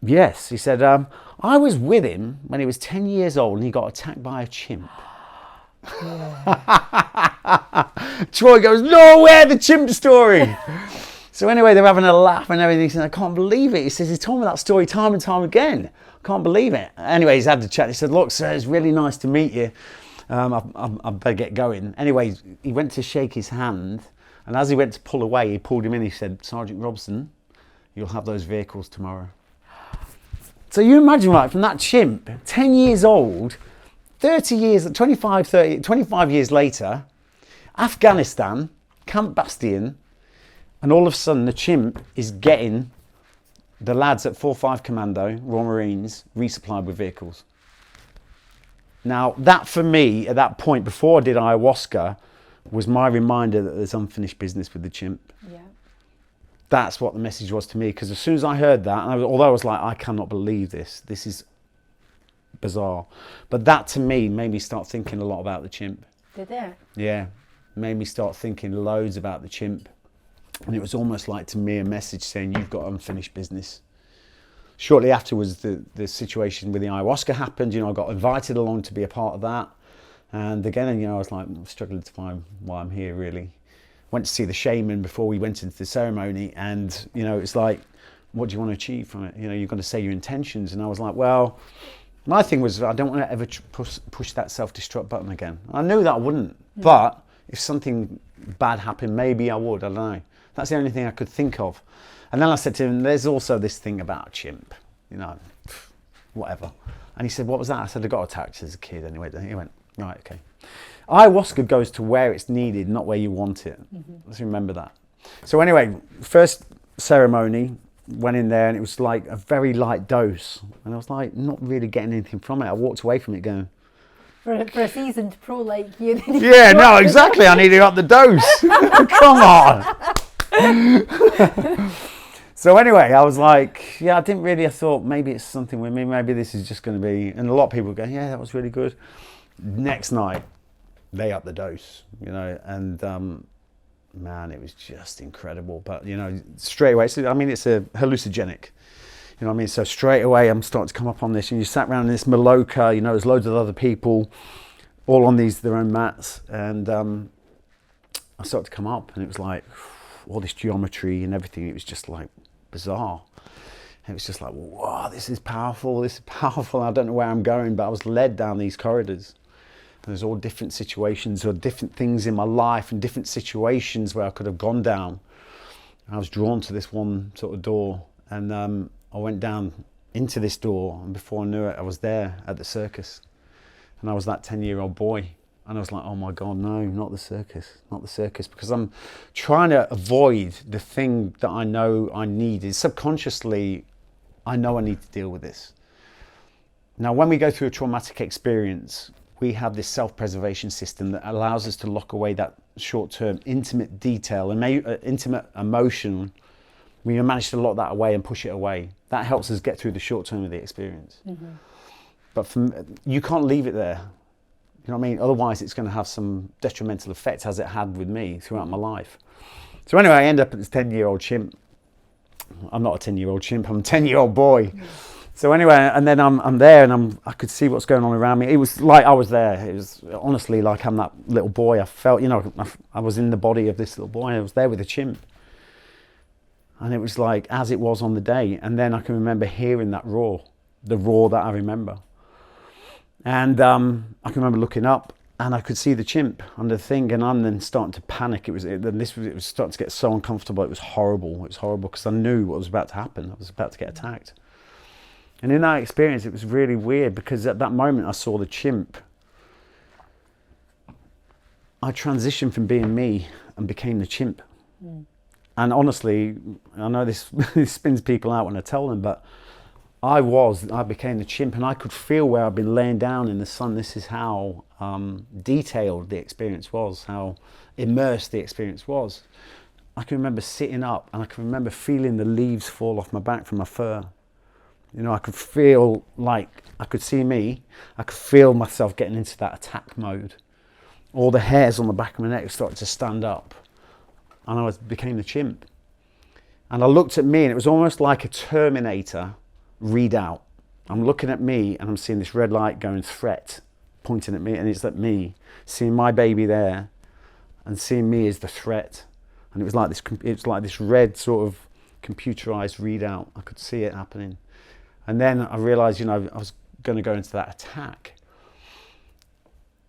yes. He said, I was with him when he was 10 years old and he got attacked by a chimp. Troy goes, nowhere, the chimp story. So anyway, they're having a laugh and everything. He said, I can't believe it. He says, he told me that story time and time again. I can't believe it. Anyway, he's had the chat. He said, look, sir, it's really nice to meet you. I better get going. Anyway, he went to shake his hand, and as he went to pull away, he pulled him in. He said, Sergeant Robson, you'll have those vehicles tomorrow. So you imagine, right, from that chimp, 10 years old, 25 years later, Afghanistan, Camp Bastion, and all of a sudden the chimp is getting the lads at 4-5 Commando, Royal Marines, resupplied with vehicles. Now, that for me, at that point, before I did ayahuasca, was my reminder that there's unfinished business with the chimp. Yeah. That's what the message was to me, because as soon as I heard that, and although I was like, I cannot believe this is bizarre, but that to me made me start thinking a lot about the chimp. Did it? Yeah, made me start thinking loads about the chimp, and it was almost like to me a message saying you've got unfinished business. Shortly afterwards, the situation with the ayahuasca happened. You know, I got invited along to be a part of that, and again, you know, I was like struggling to find why I'm here really. Went to see the shaman before we went into the ceremony, and you know, it's like, what do you want to achieve from it? You know, you've got to say your intentions, and I was like, well. My thing was, I don't want to ever push that self-destruct button again. I knew that I wouldn't, but if something bad happened, maybe I would, I don't know. That's the only thing I could think of. And then I said to him, there's also this thing about a chimp, you know, whatever. And he said, what was that? I said, I got attacked as a kid anyway. He went, right, okay. Ayahuasca goes to where it's needed, not where you want it. Let's remember that. So anyway, first ceremony, went in there and it was like a very light dose, and I was like not really getting anything from it. I walked away from it going, For a seasoned pro like you. yeah, no, exactly, I needed up the dose. Come on. So anyway, I was like, yeah, I thought maybe it's something with me, maybe this is just going to be, and a lot of people go, yeah, that was really good. Next night they upped the dose, you know, and man, it was just incredible. But you know, straight away, so, I mean, it's a hallucinogenic, you know what I mean? So straight away I'm starting to come up on this, and you sat around in this maloka, you know, there's loads of other people all on their own mats, and I started to come up, and it was like all this geometry and everything. It was just like bizarre. It was just like, wow, this is powerful, I don't know where I'm going, but I was led down these corridors. There's all different situations or different things in my life and different situations where I could have gone down. I was drawn to this one sort of door, and I went down into this door, and before I knew it, I was there at the circus. And I was that 10-year-old boy, and I was like, oh my God, no, not the circus, because I'm trying to avoid the thing that I know I need. Subconsciously, I know I need to deal with this. Now, when we go through a traumatic experience, we have this self-preservation system that allows us to lock away that short-term intimate detail and intimate emotion. We manage to lock that away and push it away. That helps us get through the short term of the experience. But you can't leave it there. You know what I mean? Otherwise it's going to have some detrimental effect, as it had with me throughout my life. So anyway, I end up at this 10-year-old chimp. I'm not a 10-year-old chimp, I'm a 10-year-old boy. So anyway, and then I'm there, and I could see what's going on around me. It was like I was there. It was honestly like I'm that little boy. I felt, you know, I was in the body of this little boy. I was there with a chimp. And it was like as it was on the day. And then I can remember hearing that roar, the roar that I remember. And I can remember looking up, and I could see the chimp under the thing, and I'm then starting to panic. It was starting to get so uncomfortable. It was horrible. It was horrible because I knew what was about to happen. I was about to get attacked. And in that experience, it was really weird, because at that moment I saw the chimp. I transitioned from being me and became the chimp. And honestly, I know this, this spins people out when I tell them, but I became the chimp, and I could feel where I'd been laying down in the sun. This is how detailed the experience was, how immersed the experience was. I can remember sitting up, and I can remember feeling the leaves fall off my back from my fur. You know, I could feel like, I could see me, I could feel myself getting into that attack mode. All the hairs on the back of my neck started to stand up, and I became the chimp. And I looked at me, and it was almost like a Terminator readout. I'm looking at me, and I'm seeing this red light going threat, pointing at me, and it's at me, seeing my baby there, and seeing me as the threat. And it was like this red sort of computerized readout. I could see it happening. And then I realized, you know, I was going to go into that attack.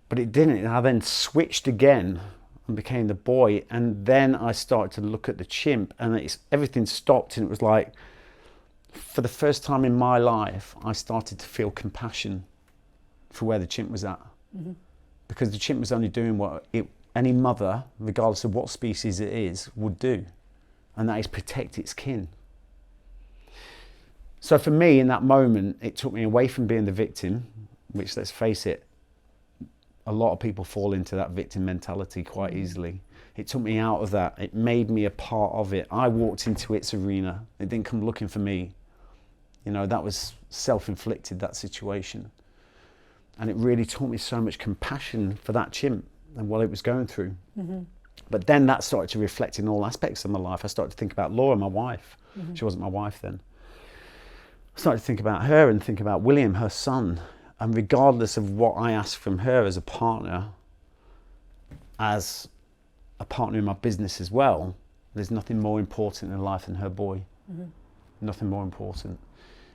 But it didn't. And I then switched again and became the boy. And then I started to look at the chimp, and everything stopped. And it was like, for the first time in my life, I started to feel compassion for where the chimp was at. Mm-hmm. Because the chimp was only doing what any mother, regardless of what species it is, would do. And that is protect its kin. So for me, in that moment, it took me away from being the victim, which, let's face it, a lot of people fall into that victim mentality quite easily. It took me out of that. It made me a part of it. I walked into its arena. It didn't come looking for me. You know, that was self-inflicted, that situation. And it really taught me so much compassion for that chimp and what it was going through. Mm-hmm. But then that started to reflect in all aspects of my life. I started to think about Laura, my wife. Mm-hmm. She wasn't my wife then. I started to think about her and think about William, her son. And regardless of what I asked from her as a partner in my business as well, there's nothing more important in life than her boy. Mm-hmm. Nothing more important.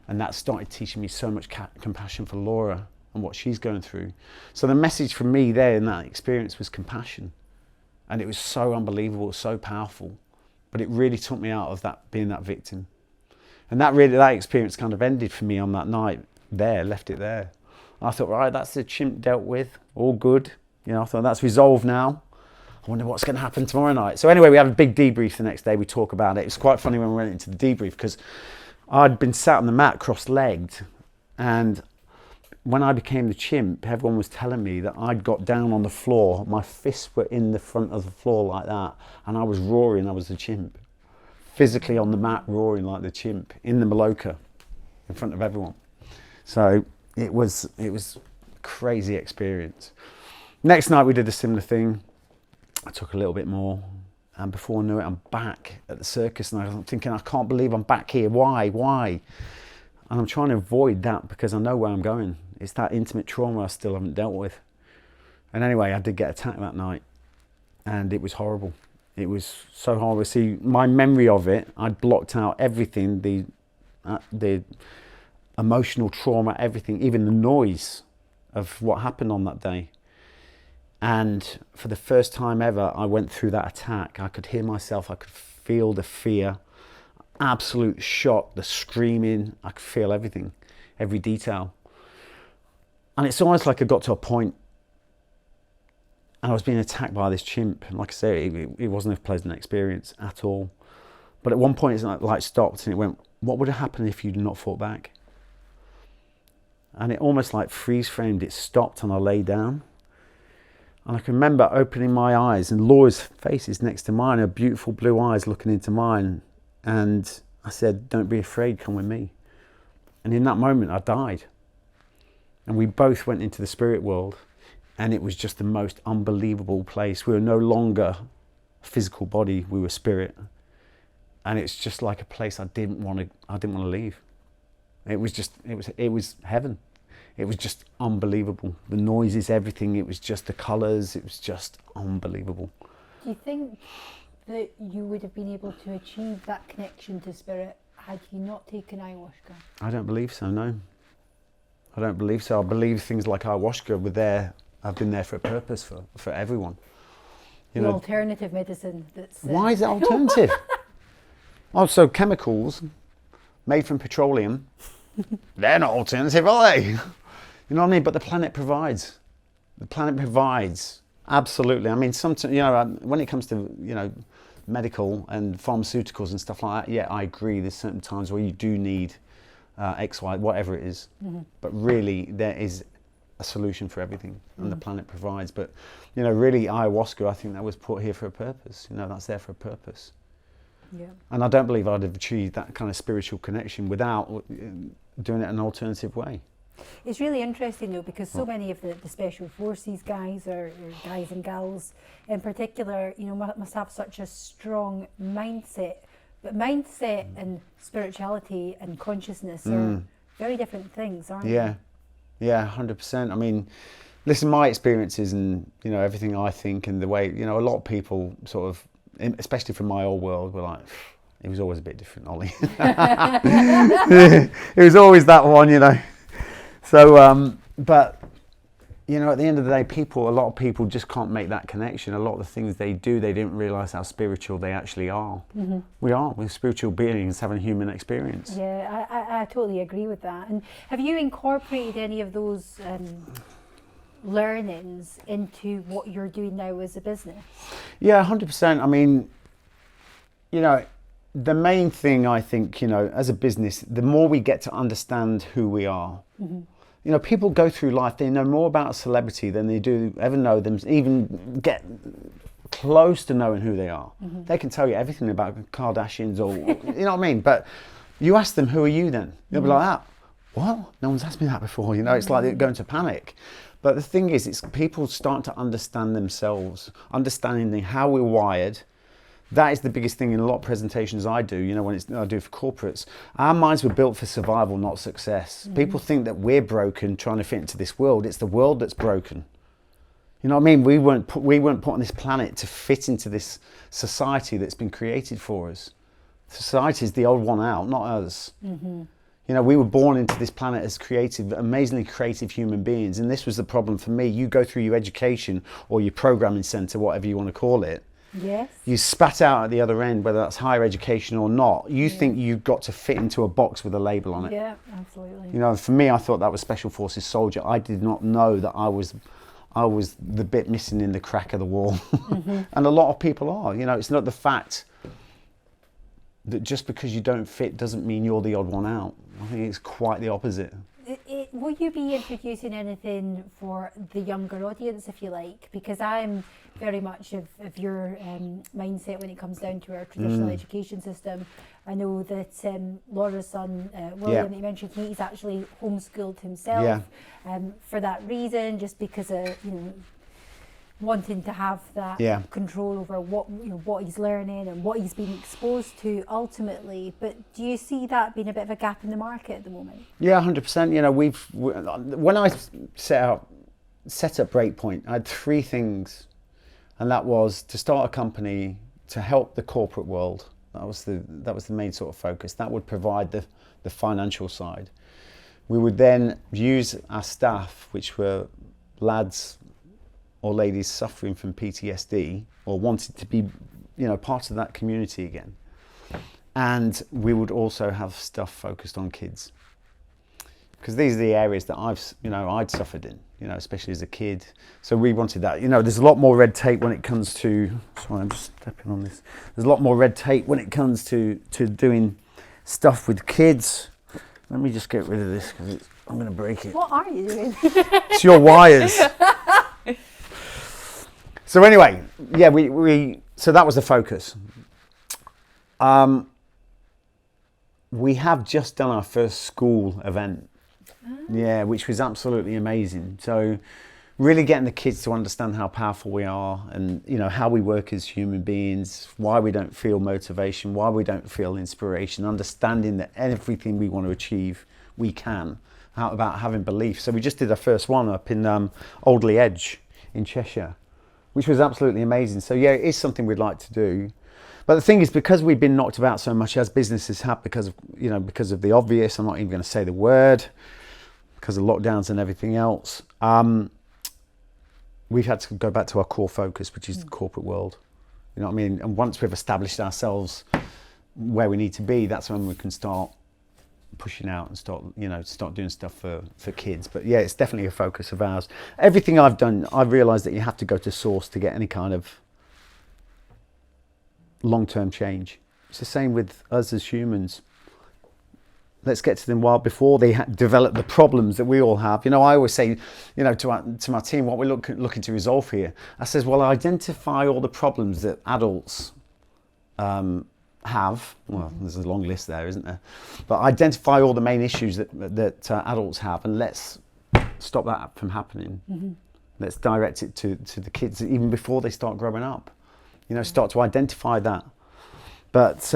And that started teaching me so much compassion for Laura and what she's going through. So the message from me there in that experience was compassion. And it was so unbelievable, so powerful. But it really took me out of that, being that victim. And that experience kind of ended for me on that night there, left it there. And I thought, right, that's the chimp dealt with, all good. You know, I thought that's resolved now. I wonder what's going to happen tomorrow night. So anyway, we had a big debrief the next day. We talk about it. It was quite funny when we went into the debrief because I'd been sat on the mat cross-legged, and when I became the chimp, everyone was telling me that I'd got down on the floor. My fists were in the front of the floor like that, and I was roaring. I was the chimp, physically on the mat, roaring like the chimp in the Maloka, in front of everyone. So it was a crazy experience. Next night we did a similar thing. I took a little bit more, and before I knew it, I'm back at the circus, and I'm thinking, I can't believe I'm back here. Why? And I'm trying to avoid that because I know where I'm going. It's that intimate trauma I still haven't dealt with. And anyway, I did get attacked that night, and it was horrible. It was so horrible. See, my memory of it, I'd blocked out everything, the emotional trauma, everything, even the noise of what happened on that day. And for the first time ever, I went through that attack. I could hear myself, I could feel the fear, absolute shock, the screaming. I could feel everything, every detail. And it's almost like I got to a point and I was being attacked by this chimp. And like I say, it wasn't a pleasant experience at all. But at one point it's like stopped, and it went, what would have happened if you'd not fought back? And it almost like freeze framed, it stopped, and I lay down. And I can remember opening my eyes, and Laura's face is next to mine, her beautiful blue eyes looking into mine. And I said, don't be afraid, come with me. And in that moment I died. And we both went into the spirit world, and it was just the most unbelievable place. We were no longer a physical body, we were spirit. And it's just like a place I didn't want to leave. It was heaven. It was just unbelievable. The noises, everything, it was just the colours, it was just unbelievable. Do you think that you would have been able to achieve that connection to spirit had you not taken ayahuasca? I don't believe so, no. I don't believe so. I believe things like ayahuasca were there, have been there for a purpose for everyone. The alternative medicine that's... Why is it alternative? So chemicals made from petroleum, they're not alternative, are they? You know what I mean? But the planet provides. The planet provides, absolutely. I mean, sometimes, when it comes to, medical and pharmaceuticals and stuff like that, yeah, I agree. There's certain times where you do need X, Y, whatever it is. But really, there is a solution for everything, and the planet provides. But really, ayahuasca, I think that was put here for a purpose. That's there for a purpose. Yeah. And I don't believe I'd have achieved that kind of spiritual connection without doing it an alternative way. It's really interesting though, because so many of the special forces guys or guys and gals in particular, must have such a strong mindset. But mindset and spirituality and consciousness are very different things, aren't they? Yeah, 100%. I mean, listen, my experiences and everything I think and the way a lot of people sort of, especially from my old world, were like, it was always a bit different, Ollie. It was always that one, So, but at the end of the day, a lot of people just can't make that connection. A lot of the things they do, they didn't realise how spiritual they actually are. We're spiritual beings having a human experience. Yeah, I totally agree with that. And have you incorporated any of those learnings into what you're doing now as a business? Yeah, 100%. I mean, the main thing I think, as a business, the more we get to understand who we are. People go through life, they know more about a celebrity than they do ever know them, even get close to knowing who they are. They can tell you everything about Kardashians or, you know what I mean? But you ask them, who are you then? They'll be like that. What? No one's asked me that before. It's like they're going to panic. But the thing is, it's people start to understand themselves, understanding how we're wired. That is the biggest thing in a lot of presentations I do, when I do for corporates. Our minds were built for survival, not success. People think that we're broken trying to fit into this world. It's the world that's broken. You know what I mean? We weren't put on this planet to fit into this society that's been created for us. Society is the old one out, not us. We were born into this planet as amazingly creative human beings. And this was the problem for me. You go through your education or your programming center, whatever you want to call it. Yes. You spat out at the other end, whether that's higher education or not. You think you've got to fit into a box with a label on it. Yeah, absolutely. For me, I thought that was Special Forces soldier. I did not know that I was the bit missing in the crack of the wall. And a lot of people are. It's not the fact that just because you don't fit doesn't mean you're the odd one out. I think it's quite the opposite. Will you be introducing anything for the younger audience, if you like? Because I'm very much of your mindset when it comes down to our traditional education system. I know that Laura's son, William, that you mentioned, he's actually homeschooled himself for that reason, just because of, wanting to have that control over what he's learning and what he's being exposed to ultimately. But do you see that being a bit of a gap in the market at the moment? Yeah, 100%. When I set up Breakpoint, I had three things, and that was to start a company to help the corporate world. That was the main sort of focus. That would provide the financial side. We would then use our staff, which were lads or ladies suffering from PTSD or wanted to be, part of that community again. And we would also have stuff focused on kids. Because these are the areas that I'd suffered in, especially as a kid. So we wanted that. There's a lot more red tape when it comes to, sorry, I'm just stepping on this. There's a lot more red tape when it comes to doing stuff with kids. Let me just get rid of this because I'm going to break it. What are you doing? It's your wires. So anyway, so that was the focus. We have just done our first school event. Which was absolutely amazing. So really getting the kids to understand how powerful we are and, how we work as human beings, why we don't feel motivation, why we don't feel inspiration, understanding that everything we want to achieve, we can, about having belief. So we just did our first one up in Oldley Edge in Cheshire, which was absolutely amazing. So it is something we'd like to do. But the thing is, because we've been knocked about so much as businesses have, because of the obvious, I'm not even going to say the word, because of lockdowns and everything else, we've had to go back to our core focus, which is the corporate world. You know what I mean? And once we've established ourselves where we need to be, that's when we can start pushing out and start doing stuff for kids. But it's definitely a focus of ours. Everything I've done, I've realised that you have to go to source to get any kind of long-term change. It's the same with us as humans. Let's get to them before they develop the problems that we all have. I always say, to my team, what we're looking to resolve here. I says, well, identify all the problems that adults have. Well, there's a long list there, isn't there? But identify all the main issues that adults have, and let's stop that from happening. Let's direct it to the kids even before they start growing up. Start to identify that. But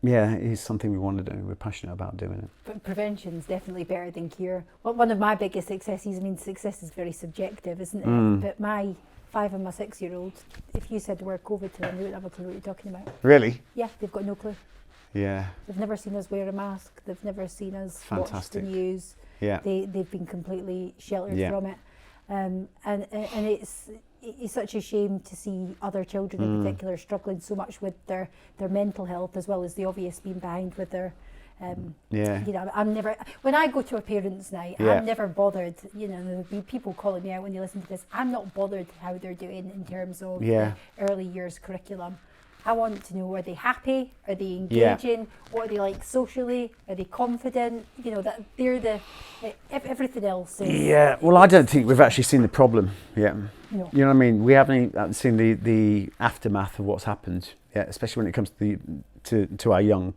yeah, it is something we want to do. We're passionate about doing it. But prevention's definitely better than cure. Well, one of my biggest successes, success is very subjective, isn't it? But my 5 and my 6-year-old, if you said the word COVID to them, they wouldn't have a clue what you're talking about. Really? Yeah, they've got no clue. Yeah. They've never seen us wear a mask. They've never seen us watch the Fantastic. news. Yeah. They've been completely sheltered from it. And it's such a shame to see other children in particular struggling so much with their mental health, as well as the obvious being behind with their I'm never, when I go to a parents' night, I'm never bothered, there'll be people calling me out when they listen to this, I'm not bothered how they're doing in terms of the early years curriculum. I want to know, are they happy? Are they engaging? What are they like socially? Are they confident? That they're everything else is... Yeah, well, I don't think we've actually seen the problem yet. No. You know what I mean? We haven't seen the aftermath of what's happened yet, especially when it comes to our young.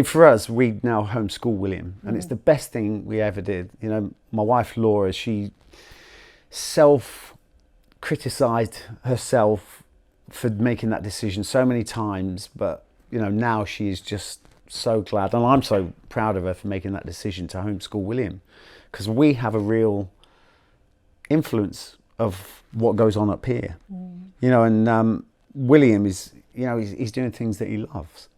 For us, we now homeschool William, and it's the best thing we ever did. My wife Laura, she self-criticised herself for making that decision so many times, but now she is just so glad, and I'm so proud of her for making that decision to homeschool William, because we have a real influence of what goes on up here. And William is, he's doing things that he loves.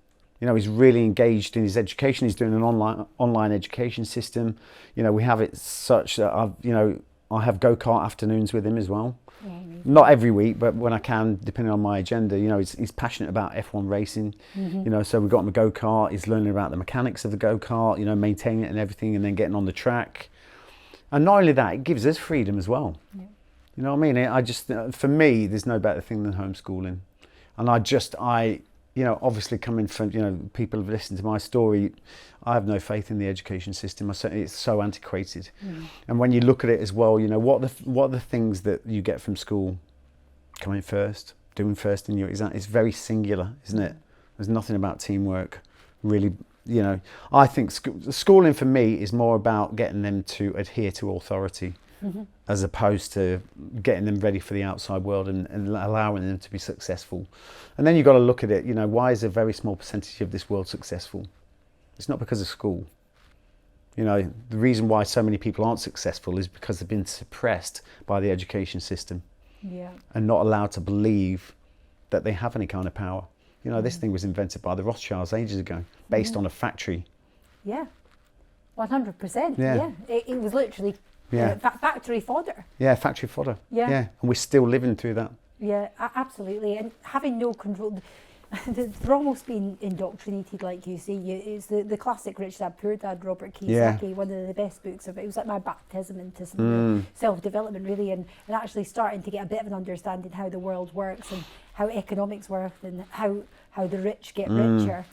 He's really engaged in his education. He's doing an online education system. We have it such that I have go-kart afternoons with him as well. Not every week, but when I can, depending on my agenda. He's passionate about F1 racing. So we've got him a go-kart. He's learning about the mechanics of the go-kart, maintaining it and everything, and then getting on the track. And not only that, it gives us freedom as well. You know what I mean? I just, for me, there's no better thing than homeschooling. And obviously coming from, people have listened to my story, I have no faith in the education system. It's so antiquated. And when you look at it as well, what are the things that you get from school? Coming first, doing first in your exam. It's very singular, isn't it? There's nothing about teamwork, really. I think schooling for me is more about getting them to adhere to authority, as opposed to getting them ready for the outside world and allowing them to be successful. And then you've got to look at it, why is a very small percentage of this world successful? It's not because of school. The reason why so many people aren't successful is because they've been suppressed by the education system and not allowed to believe that they have any kind of power. This thing was invented by the Rothschilds ages ago, based on a factory. Yeah, 100%. Yeah. It was literally factory fodder. Yeah, factory fodder. Yeah. And we're still living through that. Yeah, absolutely. And having no control, they're almost being indoctrinated, like you say. It's the classic Rich Dad Poor Dad, Robert Kiyosaki, one of the best books of it. It was like my baptism into some self-development, really, and actually starting to get a bit of an understanding how the world works and how economics work and how the rich get richer.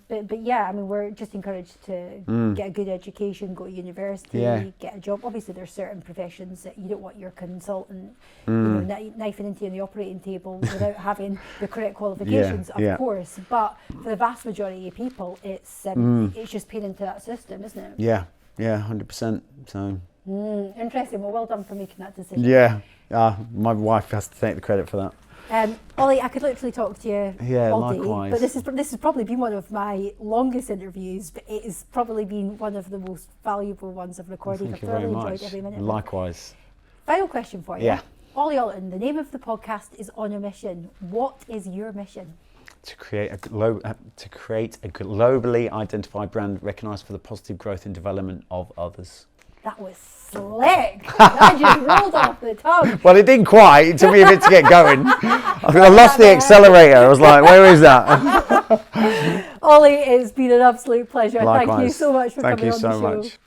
But yeah, we're just encouraged to get a good education, go to university, get a job. Obviously, there's certain professions that you don't want your consultant knifing into you on the operating table without having the correct qualifications, of course. But for the vast majority of people, it's just paying into that system, isn't it? Yeah, 100%. So interesting. Well done for making that decision. Yeah, my wife has to take the credit for that. Ollie, I could literally talk to you all likewise. day, but this has probably been one of my longest interviews, but it has probably been one of the most valuable ones I've recorded. Thank I've you very thoroughly much. enjoyed every minute. Likewise. Final question for you. Yeah. Ollie Ollerton, the name of the podcast is On a Mission. What is your mission? To create a globally identified brand recognised for the positive growth and development of others. That was slick. That just rolled off the tongue. Well, it didn't quite. It took me a bit to get going. I lost the accelerator. I was like, where is that? Ollie, it's been an absolute pleasure. Likewise. Thank you so much for coming on the show. Thank you so much.